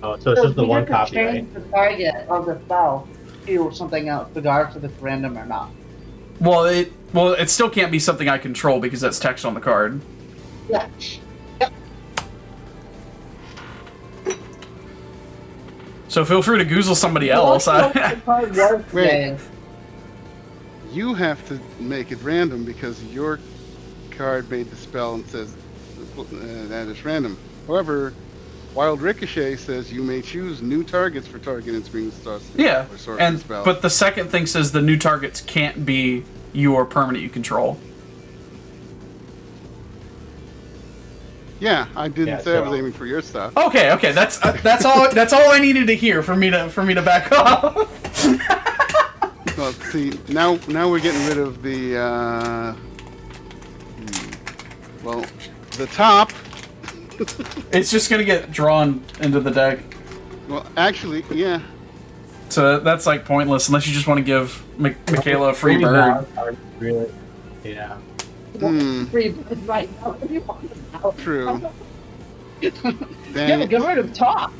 Oh, so it's just the we one have to copy, right? change the target of the spell to something else, regardless if it's random or not. well, it still can't be something I control because that's text on the card. Yeah. Yep. So feel free to goozle somebody else. What's the card worth Wait. today? You have to make it random because your card made the spell and says that it's random. However, Wild Ricochet says you may choose new targets for target instant stars Yeah, or sorcery and spell. but the second thing says the new targets can't be your permanent you control. yeah, I didn't Yeah, say I was so- aiming for your stuff. Okay, that's all I needed to hear for me to back off. Well, see, now we're getting rid of the well, the top. It's just gonna get drawn into the deck, Well, actually, yeah. so that's like pointless unless you just want to give Michaela a free bird. Really? Yeah. Free bird right now. What do you want now? True. Yeah, Then get rid of top.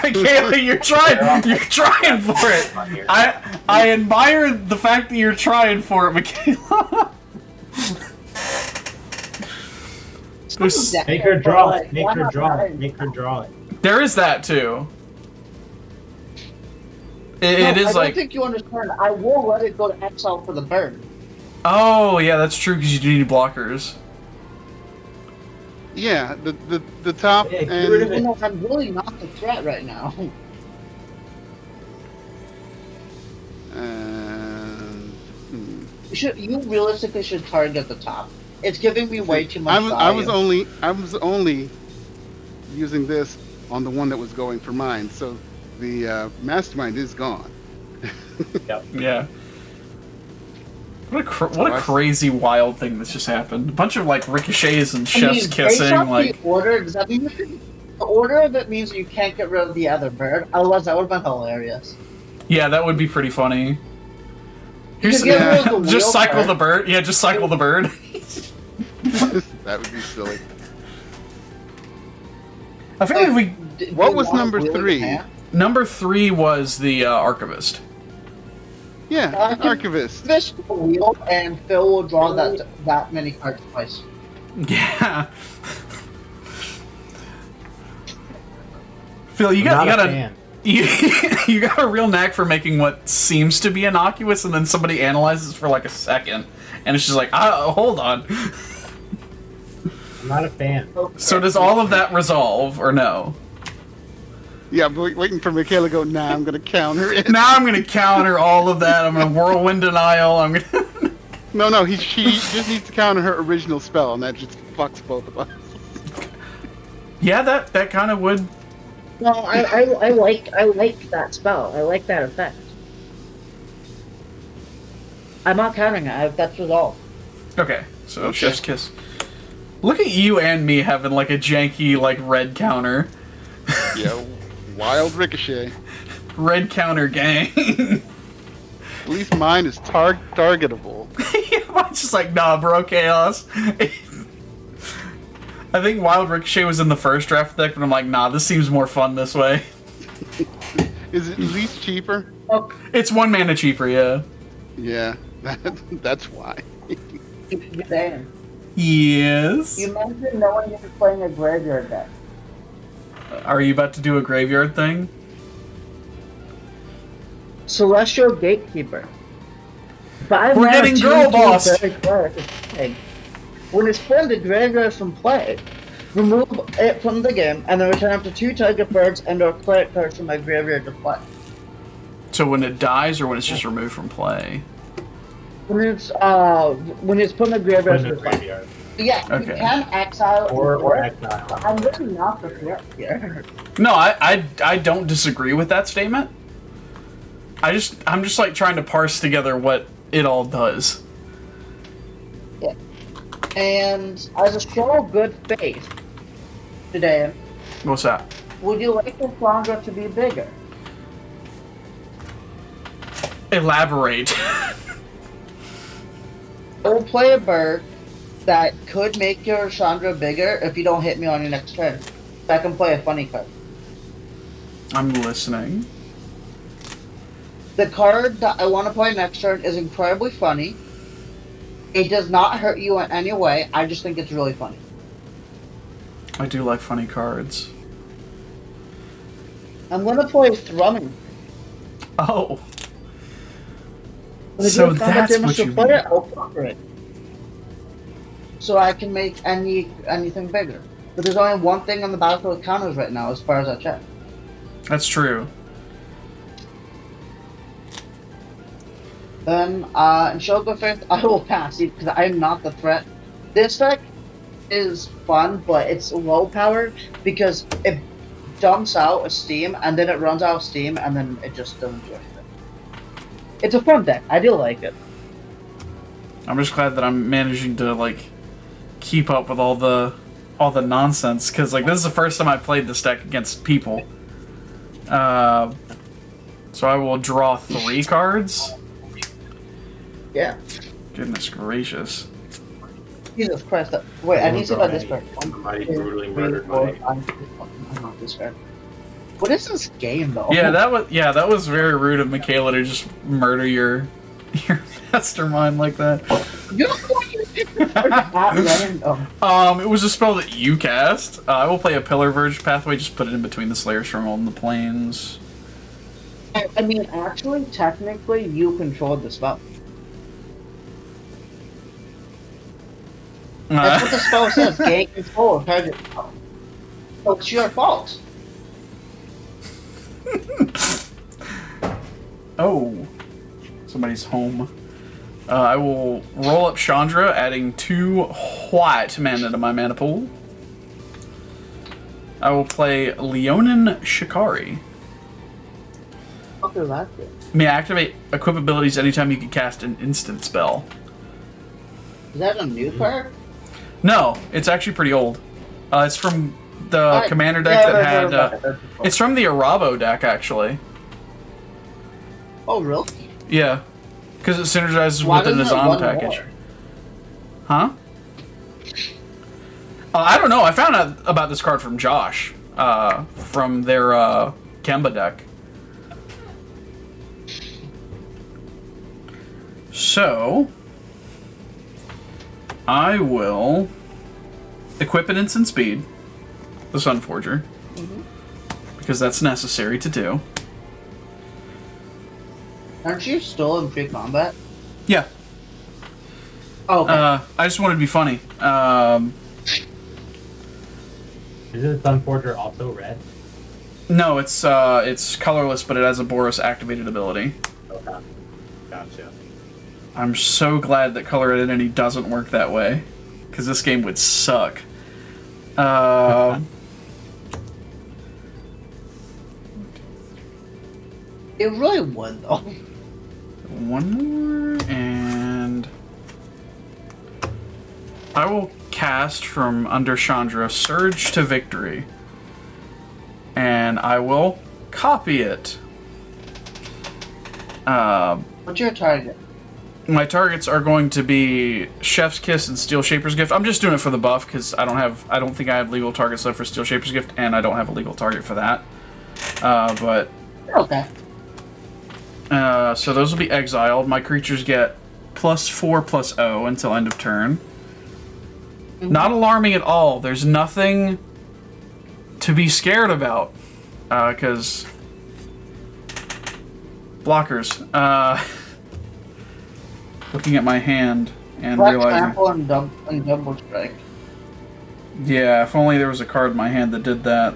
Michaela, you're trying for it. I admire the fact that you're trying for it, Michaela. There's- Make her draw it. Make her draw it. Make her draw it. There is that too. It I is don't like, think you understand. I will let it go to exile for the bird. oh yeah, that's true because you do need blockers. yeah, the top Yeah, get rid of and it. No, I'm really not the threat right now. You realistically should target the top. It's giving me way too much I was value. only using this on the one that was going for mine, so the mastermind is gone. Yep. Yeah. What a crazy wild thing that's just happened. A bunch of like ricochets and chefs based kissing. off Like, the order, does that mean the order of it means you can't get rid of the other bird? Otherwise, that would have been hilarious. yeah, that would be pretty funny. Here's, You get rid of the just wheel cycle bird. the bird. Yeah, just cycle the bird. That would be silly. I feel like we What Do you was want a number wheel in 3? hand? number 3 was the archivist. Yeah, I can- archivist. Fish the wheel, and Phil will draw that many cards twice. Yeah. Phil, you I'm got not a a fan. you got a real knack for making what seems to be innocuous, and then somebody analyzes for like a second, and it's just like, hold on. I'm not a fan. So does all of that resolve, or no? Yeah, I'm waiting for Michaela to go, nah, I'm going to counter it. Now I'm gonna counter all of that. I'm gonna whirlwind denial. I'm gonna. No, she just needs to counter her original spell, and that just fucks both of us. Yeah, that kind of would. No, I like that spell. I like that effect. I'm not countering it. That's resolve. Okay, so Chef's Kiss. Look at you and me having like a janky like red counter. Yeah, wild ricochet. Red counter gang. At least mine is targetable. Mine's just like, nah, bro, chaos. I think Wild Ricochet was in the first draft deck, but I'm like, nah, this seems more fun this way. Is it at least cheaper? Oh, It's 1 mana cheaper, yeah. Yeah, that's why. damn. Yes. You mentioned no one is playing a graveyard deck. Are you about to do a graveyard thing? Celestial Gatekeeper. We're getting girl bossed. When it's from the graveyard from play, remove it from the game and then return up to 2 target birds and or cleric cards from my graveyard to play. So when it dies, or when it's just removed from play? When it's from the graveyard Put in to the play. graveyard. Yeah, Okay. you can exile Or exile. but I'm really not the threat here. No, I don't disagree with that statement. I'm just like trying to parse together what it all does. Yeah. And as a show of good faith today, What's that? would you like the Flandra to be bigger? Elaborate. I will play a bird that could make your Chandra bigger if you don't hit me on your next turn. So I can play a funny card. I'm listening. The card that I want to play next turn is incredibly funny. It does not hurt you in any way. I just think it's really funny. I do like funny cards. I'm going to play Thrumming. Oh. When I So do combat that's damage what to you player, mean. I'll counter it. So I can make anything bigger. But there's only one thing on the battlefield with counters right now, as far as I check. That's true. Then, in Show Go First, I will pass because I'm not the threat. This deck is fun, but it's low power because it dumps out a steam and then it runs out of steam and then it just doesn't do anything. It's a fun deck. I do like it. I'm just glad that I'm managing to like keep up with all the nonsense, because like this is the first time I played this deck against people. So I will draw 3 cards. Yeah. Goodness gracious. Jesus Christ. Wait, I need to see about this card. Somebody brutally murdered my... I'm not this card. What is this game though? Yeah, that was very rude of Michaela to just murder your mastermind like that. It was a spell that you cast. I will play a Pillar Verge pathway, just put it in between the Slayer Stronghold and the Plains. I mean, actually, technically, you controlled the spell. That's what the spell says. Gain control of target spell. So it's your fault. Oh, somebody's home. I will roll up Chandra, adding 2 white mana to my mana pool. I will play Leonin Shikari. What is that? May activate equip abilities anytime you can cast an instant spell. Is that a new card? No, it's actually pretty old. It's from the commander deck that had... it's from the Arabo deck, actually. Oh, really? Yeah. Because it synergizes Why with the doesn't it Nizam run package. more? Huh? I don't know. I found out about this card from Josh. From their Kemba deck. So... I will equip an instant speed, the Sunforger, because that's necessary to do. Aren't you still in free combat? Yeah. Oh, okay. I just wanted to be funny. Isn't Sunforger also red? No, it's colorless, but it has a Boros activated ability. Okay. Gotcha. I'm so glad that color identity doesn't work that way, because this game would suck. It really would, though. One more, and I will cast from under Chandra Surge to Victory, and I will copy it. What's your target? My targets are going to be Chef's Kiss and Steel Shaper's Gift. I'm just doing it for the buff because I don't think I have legal targets left for Steel Shaper's Gift, and I don't have a legal target for that. But Okay. so those will be exiled. My creatures get +4/+0 until end of turn. Not alarming at all. There's nothing to be scared about, because blockers. Looking at my hand and Black realizing, Trample and Double Strike. yeah, if only there was a card in my hand that did that.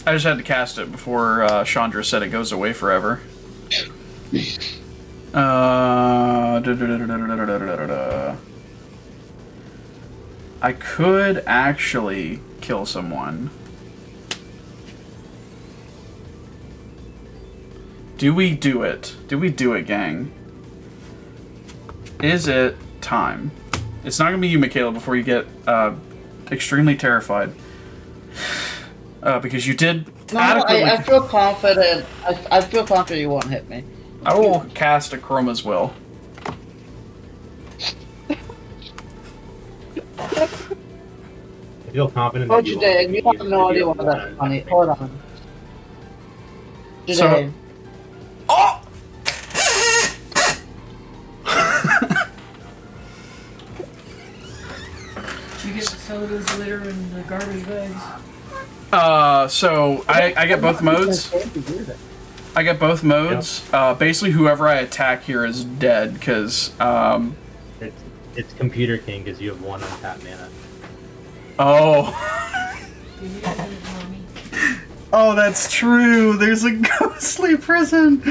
I just had to cast it before Chandra said it goes away forever. I could actually kill someone. Do we do it? Do we do it, gang? Is it time? It's not gonna be you, Michaela, before you get extremely terrified. Because you did adequately... I feel confident. I feel confident you won't hit me. I will cast a Chroma's Will. I feel confident Oh, that you Jidayun, you won't have no idea use why the that's funny. Hold on. So- Jidayun. Oh! You get some of those litter in the garbage bags. So I get both modes. I get both modes. Basically, whoever I attack here is dead, because, It's Computer King because you have 1 untapped mana. oh. Give me a minute, mommy. Oh, that's true. There's a ghostly prison.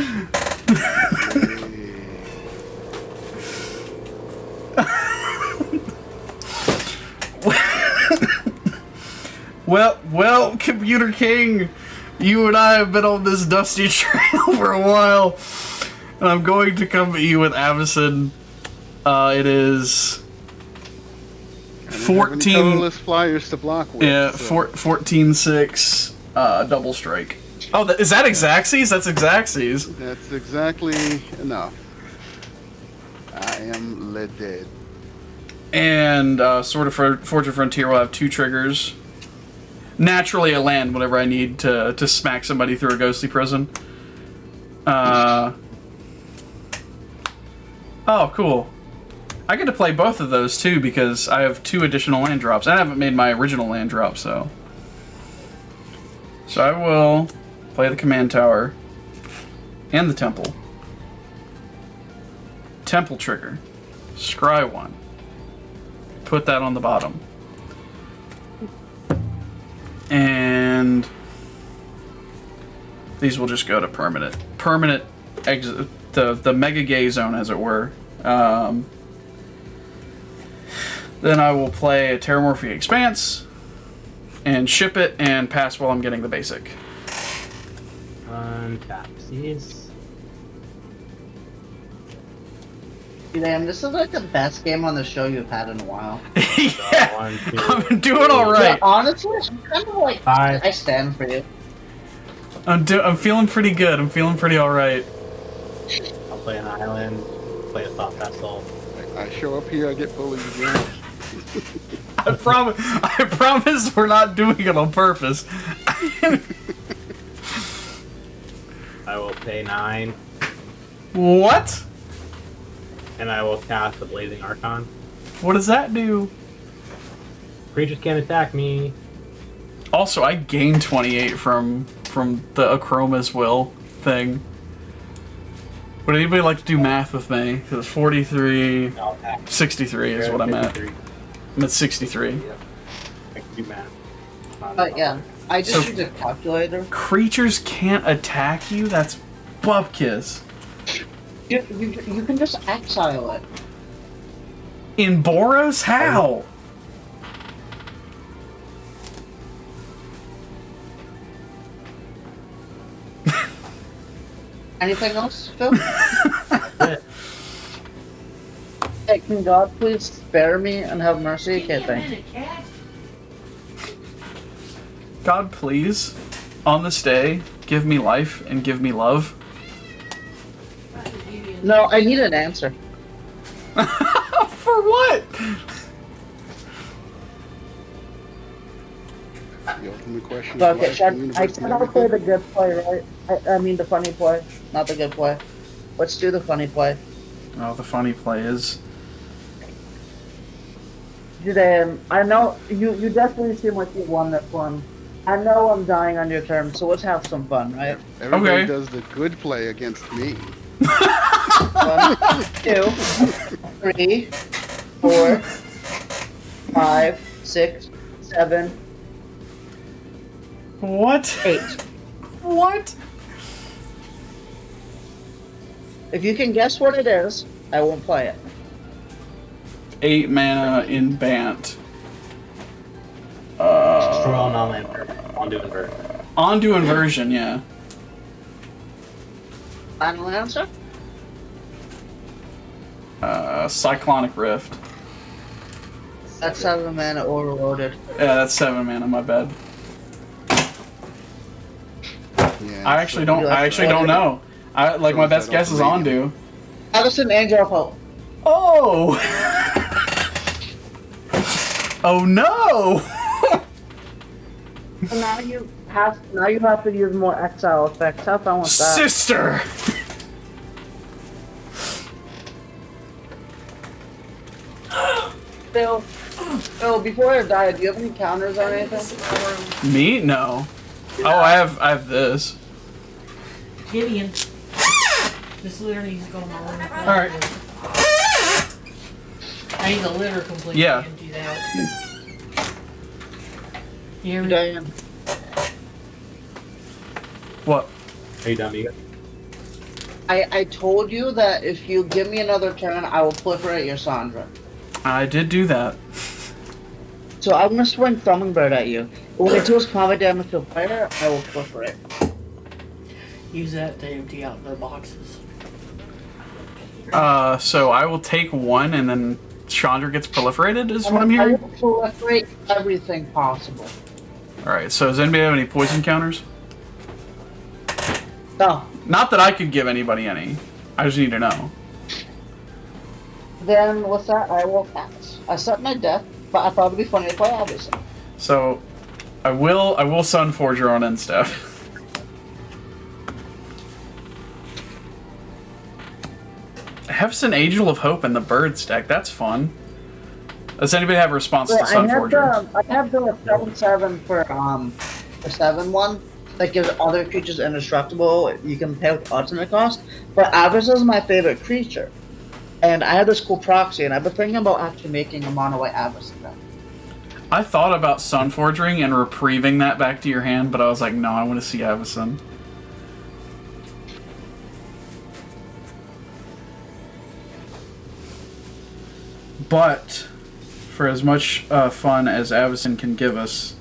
Well, Computer King, you and I have been on this dusty trail for a while, and I'm going to come at you with Avacyn. It is 14 colorless flyers to block with. Yeah, so. 14/6 double strike. Oh, is that Xaxes? That's Xaxes. That's exactly enough. I am lead dead. And Sword of Forge of Frontier will have 2 triggers. Naturally, I land whenever I need to smack somebody through a ghostly prison. Oh, cool. I get to play both of those too because I have 2 additional land drops. I haven't made my original land drop, so I will play the command tower and the temple. Temple trigger. Scry 1. Put that on the bottom. And these will just go to permanent exit, the mega gay zone, as it were. Then I will play a Terramorphic Expanse and ship it and pass while I'm getting the basic. Untap these. Jidayun, this is like the best game on the show you've had in a while. Yeah, 1, 2, I'm doing all right. Yeah, honestly, I'm kind of like, 5. I stand for you. I'm feeling pretty good. I'm feeling pretty all right. I'll play an island, play a thought vessel. I show up here, I get bullied again. I promise we're not doing it on purpose. I will pay 9, What? and I will cast the Blazing Archon. What does that do? Creatures can't attack me. Also, I gained 28 from the Achroma's Will thing. Would anybody like to do math with me? Because 43... No, 63 is what I'm at. 53. I'm at 63. Yeah. I can do math. Yeah. I just So- use a calculator. Creatures can't attack you? That's bupkis. You can just exile it. In Boros? How? Anything else, Phil? Hey, can God please spare me and have mercy? Okay, thanks. Minute, cat. God, please, on this day, give me life and give me love. No, I need an answer. For what? The ultimate question. Okay, Life, Shad, the universe, I and said I'll play everything? the good play, right? I mean the funny play, not the good play. Let's do the funny play. Oh, the funny play is... Jidayun, I know you definitely seem like you won this one. I know I'm dying on your terms, so let's have some fun, right? Everybody Okay. does the good play against me. 1, 2, 3, 4, 5, 6, 7, What? 8. What? If you can guess what it is, I won't play it. 8 mana in Bant. Destroy all non-land permanents. Onto invert. Onto inversion, yeah. Final answer? Cyclonic Rift. That's 7 mana overloaded. Yeah, that's 7 mana, my bad. Yeah, I actually don't know. Like, my best guess is Ondu. Avacyn, Angel of Hope. Oh! Oh no! So now you have to use more exile effects. Have fun with that. Sister! Phil, before I die, do you have any counters or anything? Me? No. Oh, I have this. Gideon. This litter needs to go on my own. Alright. I need the litter completely Yeah. emptied out. Here we Jidayun, What? Are you done, Mika? I told you that if you give me another turn, I will proliferate your Sandra. I did do that. So I'm gonna swing Thummingbird at you. When it deals combat damage to a player, I will proliferate. use that to empty out their boxes. So I will take 1 and then Chandra gets prolifferated, is what I'm I hearing? will proliferate everything possible. Alright, so does anybody have any poison counters? No. Not that I could give anybody any. I just need to know. Then with that, I will pass. I set my death, but I thought it'd be funny to play, obviously. So I will Sunforge your own end stuff. Avacyn Angel of Hope in the Birds deck. That's fun. Does anybody have a response to I Sunforger? have the 7/7 for the 7-1 that gives other creatures indestructible. You can pay with ultimate cost. But Avacyn is my favorite creature. And I had this cool proxy, and I've been thinking about actually making a mono white Avacyn deck. I thought about Sunforging and reprieving that back to your hand, but I was like, no, I want to see Avacyn. But for as much fun as Avacyn can give us,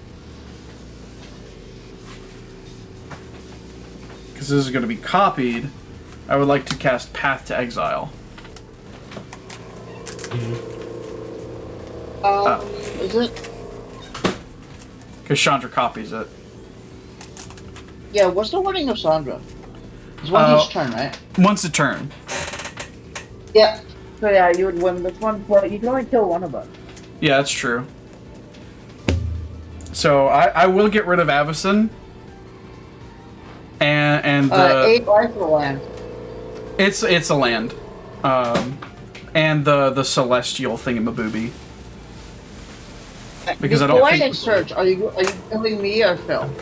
because this is going to be copied, I would like to cast Path to Exile. Is it? Because Chandra copies it. Yeah, what's the wording of Sandra? It's one each turn, right? Once a turn. Yeah. So yeah, you would win this one, but you can only kill one of us. Yeah, that's true. So I will get rid of Avacyn. And the 8 life or land. it's a land. And the celestial thingamabooby. Because I Before don't I think... search, are you killing me or Phil?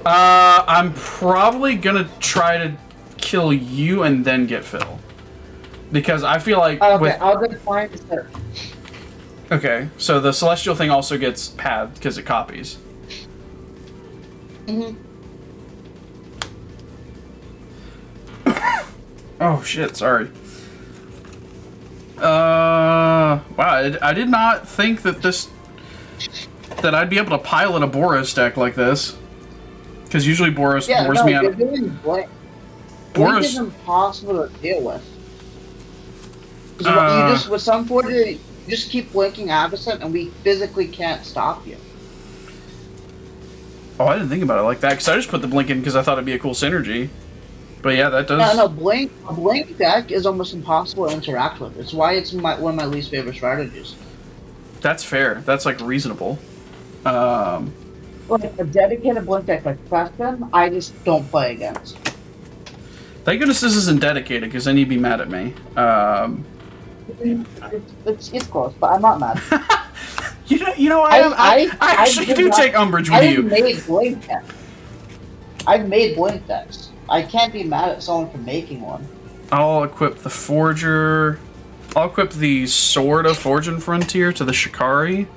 I'm probably gonna try to kill you and then get Phil. Because I feel like Okay, I'll define the search. Okay, so the celestial thing also gets pathed because it copies. Oh shit, sorry. Wow, I did not think that that I'd be able to pilot a Boros deck like this. Because usually Boros bores me out. You're doing Blink. Blink is impossible to deal with. You just, with some Fortnite, you just keep blinking Avacyn and we physically can't stop you. Oh, I didn't think about it like that, because I just put the blink in because I thought it'd be a cool synergy. But yeah, that does... No, Blink, a Blink deck is almost impossible to interact with. It's why it's one of my least favorite strategies. That's fair. That's, like, reasonable. Like, a dedicated Blink deck like Preston, I just don't play against. Thank goodness this isn't dedicated, because then you'd be mad at me. It's close, but I'm not mad. You know, I actually do take umbrage with you. I've made Blink decks. I can't be mad at someone for making one. I'll equip the Forger. I'll equip the Sword of Fortune Frontier to the Shikari.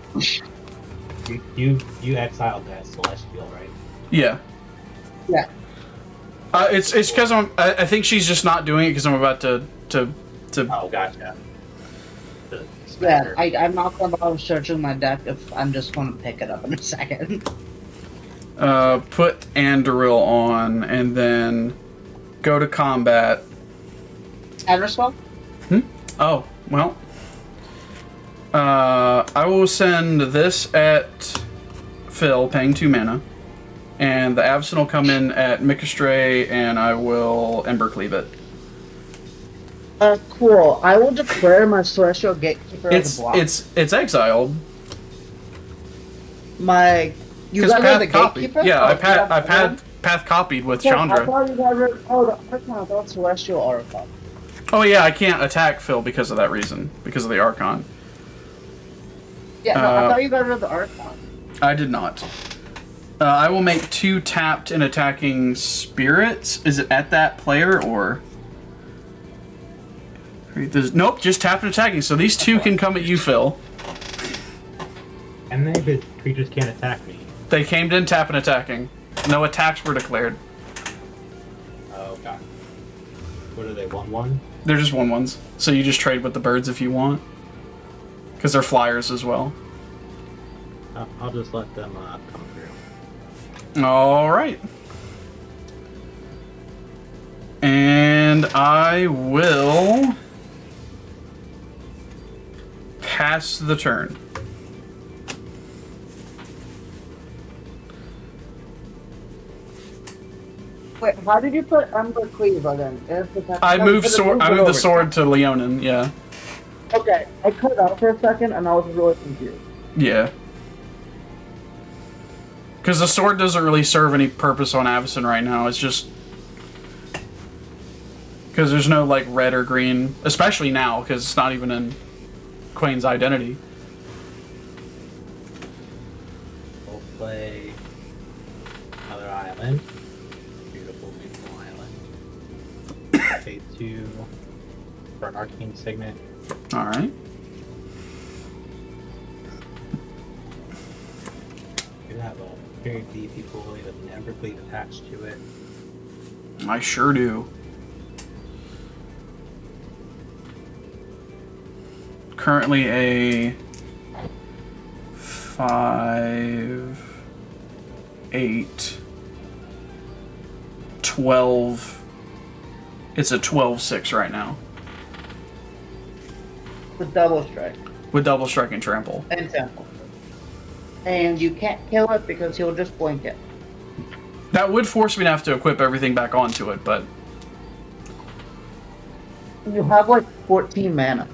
You exiled that Celestial, right? Yeah. Yeah. It's because I think she's just not doing it because I'm about to. Oh, gotcha. Yeah, I'm not going to bother searching my deck if I'm just going to pick it up in a second. Put Andoril on and then go to combat. And respond? Oh, well. I will send this at Phil, paying 2 mana. And the Avacyn will come in at Mikastray, and I will Embercleave it. Cool. I will declare my Celestial Gatekeeper as a block. It's exiled. You guys are the Gatekeeper? Yeah, I path copied with Chandra. I thought you guys were... Oh, the Archon. I thought Celestial Archon. Oh yeah, I can't attack Phil because of that reason. Because of the Archon. Yeah, no, I thought you guys were the Archon. I did not. I will make 2 tapped and attacking spirits. Is it at that player, or... Nope, just tapped and attacking. So these 2 can come at you, Phil. And the creatures can't attack me. They came in tap and attacking. No attacks were declared. Oh, god. What are they, 1/1? They're just 1/1s. So you just trade with the birds if you want. Because they're flyers as well. I'll just let them come through. Alright. And I will pass the turn. Wait, how did you put Embercleave then? I moved the sword to Leonin, yeah. Okay, I cut out for a second and I was really confused. Yeah. Because the sword doesn't really serve any purpose on Avacyn right now, it's just... Because there's no, like, red or green, especially now, because it's not even in Quain's identity. We'll play another island. Beautiful, beautiful island. Pay 2 for an arcane signet. Alright. You have a very beefy bully with an Embercleave attached to it. I sure do. Currently a 5, 8, 12. It's a 12-6 right now. With double strike. With double strike and trample. And temple. And you can't kill it because he'll just blink it. That would force me to have to equip everything back onto it, but... You have like 14 mana.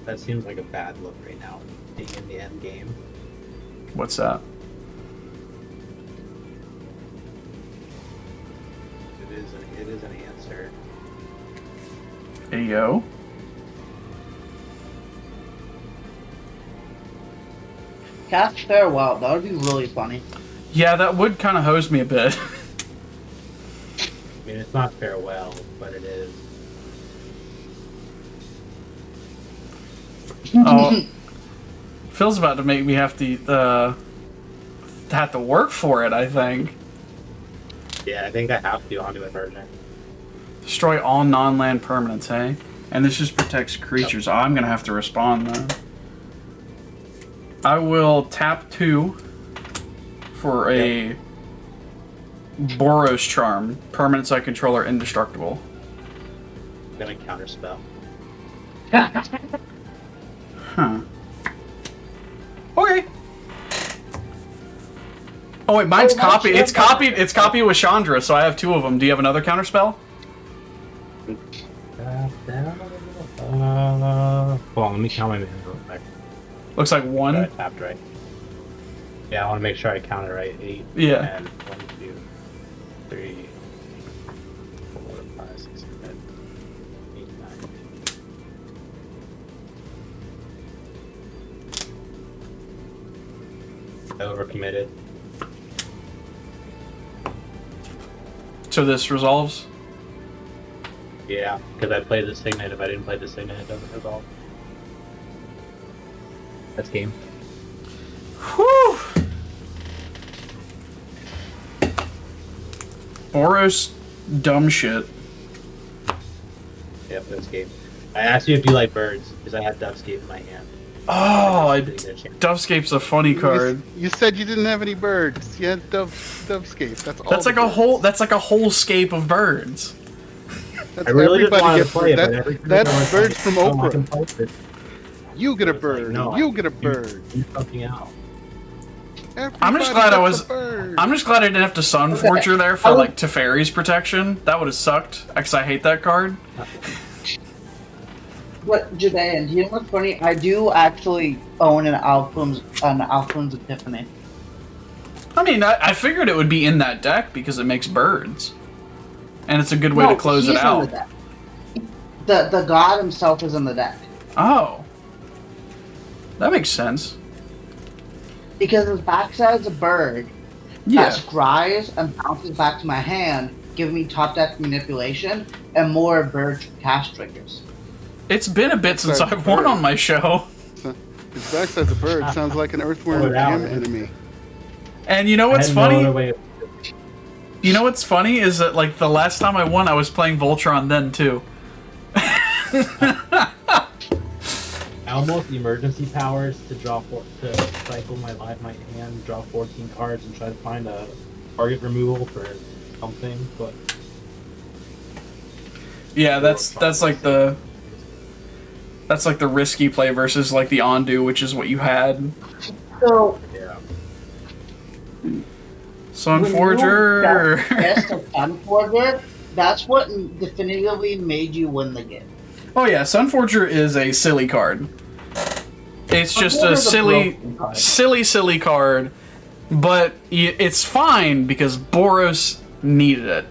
That seems like a bad look right now, being in the end game. What's that? It is an answer. Ayo. Cast Farewell. That would be really funny. Yeah, that would kind of hose me a bit. I mean, it's not farewell, but it is. Oh, Phil's about to make me have to work for it, I think. Yeah, I think I have to onto a version. Destroy all non-land permanents, hey? And this just protects creatures. Oh, I'm gonna have to respond then. I will tap 2 for a Boros charm. Permanents I control are indestructible. I'm gonna counterspell. Huh. Okay. Oh wait, mine's copied. It's copied. It's copied with Chandra, so I have 2 of them. Do you have another counterspell? Hold on, let me count my mana real quick. Looks like 1. I tapped right. Yeah, I want to make sure I count it right. 8. Yeah. And 1, 2, 3, 4, 5, 6, 7, 8, 9. I overcommitted. So this resolves? Yeah, because I played the Signet. If I didn't play the Signet, it doesn't resolve. That's game. Whew! Boros, dumb shit. Yep, that's game. I asked you if you like birds, because I had Dovescape in my hand. Oh, Dovescape's a funny card. You said you didn't have any birds. You had Dovescape. That's all. That's like a whole. That's like a whole scape of birds. That's I really everybody wanted to gets play it, birds. but every That's time I birds play from it, I Oprah. can post it. You get a It's like, bird. no, You get a do- bird. Do something else. I'm just glad I was. I'm just glad I didn't have to Sunforger there for like Teferi's protection. That would have sucked, because I hate that card. But Jidayun, do you know what's funny? I do actually own an Alphonse Epiphany. I mean, I figured it would be in that deck because it makes birds, and it's a good way to close it he's in out. the deck. The god himself is in the deck. Oh, that makes sense. Because his backside's a bird Yeah. that scries and bounces back to my hand, giving me top deck manipulation and more bird cast triggers. It's been a bit since Sorry, I've won bird. on my show. His backside's a bird. Sounds like an earthworm gym enemy. And you know what's I had no funny? other way of- You know what's funny is that like the last time I won, I was playing Voltron then too. I almost emergency powers to to cycle my hand, draw 14 cards, and try to find a target removal for something, but Yeah, that's like the risky play versus like the undo, which is what you had. So yeah. Sunforger. Yes, of Sunforger, that's what definitively made you win the game. Oh yeah, Sunforger is a silly card. It's just a Sunforger's silly card, but it's fine because Boros needed it.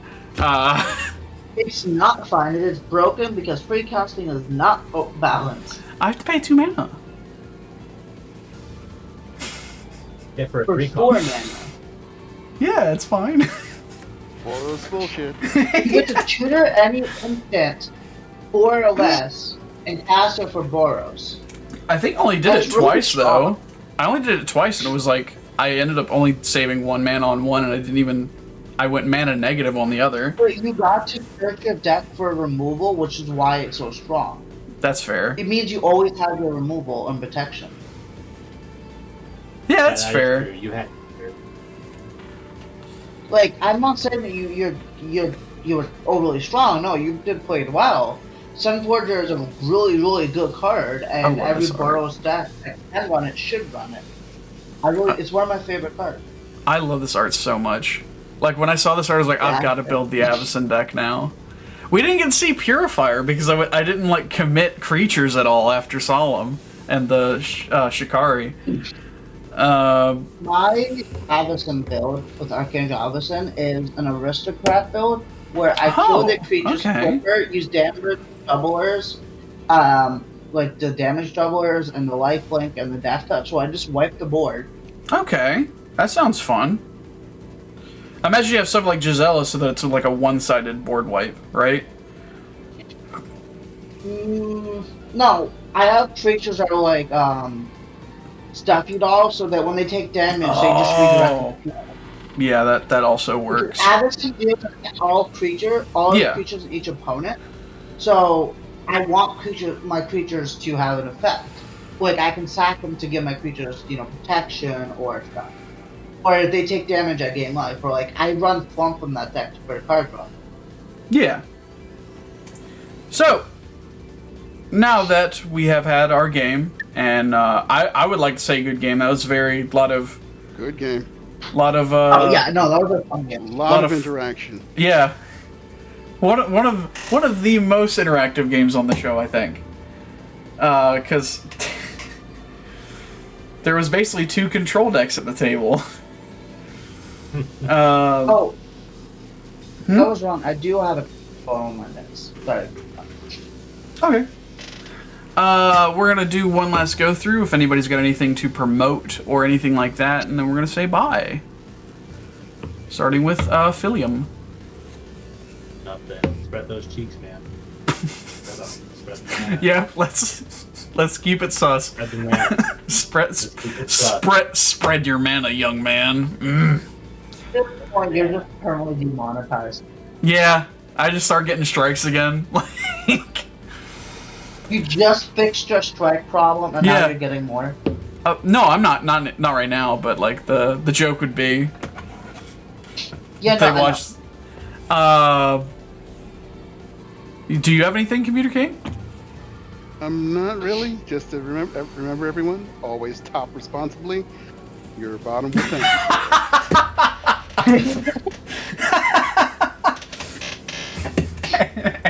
It's not fine. It is broken because free casting is not balanced. I have to pay 2 mana. Yeah, for a For 3 4 cost. mana. Yeah, it's fine. Boros bullshit. You get to tutor any instant 4 or less and cast it for Boros. I think I only did That's it really twice strong. though. I only did it twice, and it was like I ended up only saving 1 mana on one, and I went mana negative on the other. But you got to search your deck for removal, which is why it's so strong. That's fair. It means you always have your removal and protection. Yeah, that's that is fair. true. You had. Like, I'm not saying that you're overly strong. No, you did play it well. Sunforger is a really good card, and love every this art. Boros deck that can run it should run it. It's one of my favorite cards. I love this art so much. Like when I saw this art, I was like, I've Yeah. got to build the Avacyn deck now. We didn't get to see Purifier because I didn't like commit creatures at all after Solemn and the Shikari. My Avacyn build with Archangel Avacyn is an aristocrat build where I kill the creatures okay. quicker, use damage doublers, like the damage doublers and the lifelink and the death touch, so I just wipe the board. Okay, that sounds fun. I imagine you have stuff like Gisela so that it's like a one-sided board wipe, right? No, I have creatures that are like stuffy dolls, so that when they take damage, they just redirect the Yeah, that also works. Avacyn deals all Yeah. creatures in each opponent. So I want my creatures to have an effect. Like I can sack them to give my creatures, protection or stuff. Or if they take damage at game life, or like I run Flump from that deck for a card draw. Yeah. So, now that we have had our game, and I would like to say good game. That was Good game. Oh yeah, no, that was a fun game. A lot of interaction. Yeah. One of the most interactive games on the show, I think. Because there was basically 2 control decks at the table. I was wrong. I do have a phone on my decks. Sorry. Okay. We're gonna do one last go through if anybody's got anything to promote or anything like that, and then we're gonna say bye. Starting with Philium. Nothing. Spread those cheeks, man. Spread them. Yeah, let's keep it sus. Spread the mana. Spread your mana, young man. At this point, you're just permanently demonetized. Yeah, I just start getting strikes again. Like, You just fixed your strike problem, and Yeah. now you're getting more. no, I'm not right now. But like the joke would be, Yeah, they no, I watch. Do you have anything, Computer King? Not really. Just to remember everyone, always top responsibly. Your bottom will thank you.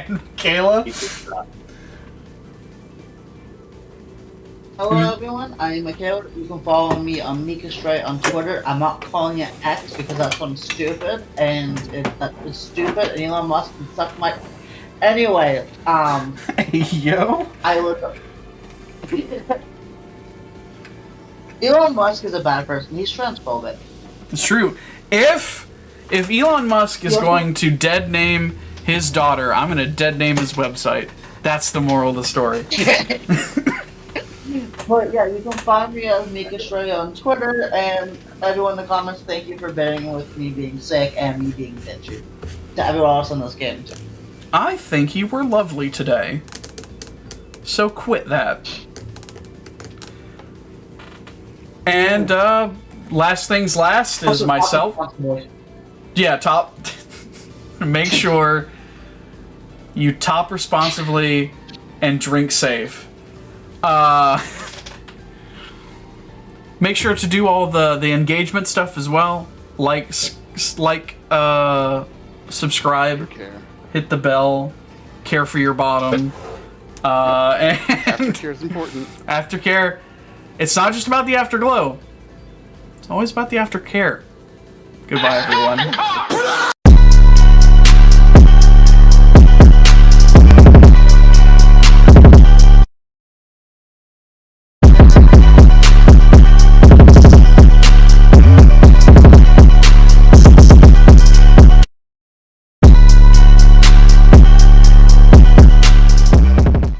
And Kayla? Hello everyone, I'm Michaela. You can follow me on Mika Stray on Twitter. I'm not calling it X because that's one stupid, and that is stupid, and Elon Musk can suck my... Anyway, Yo? I look up... Elon Musk is a bad person. He's transphobic. It's true. If Elon Musk is going to dead name his daughter, I'm gonna dead name his website. That's the moral of the story. But yeah, you can find me as Mika Stray on Twitter, and everyone in the comments, thank you for bearing with me being sick and me being bitchy. To everyone else in this game, too. I think you were lovely today. So quit that. And, last things last is myself. Yeah, top. Make sure you top responsibly and drink safe. Make sure to do all the engagement stuff as well. Like, subscribe, hit the bell, care for your bottom. And Aftercare is important. Aftercare, it's not just about the afterglow. It's always about the aftercare. Goodbye, everyone.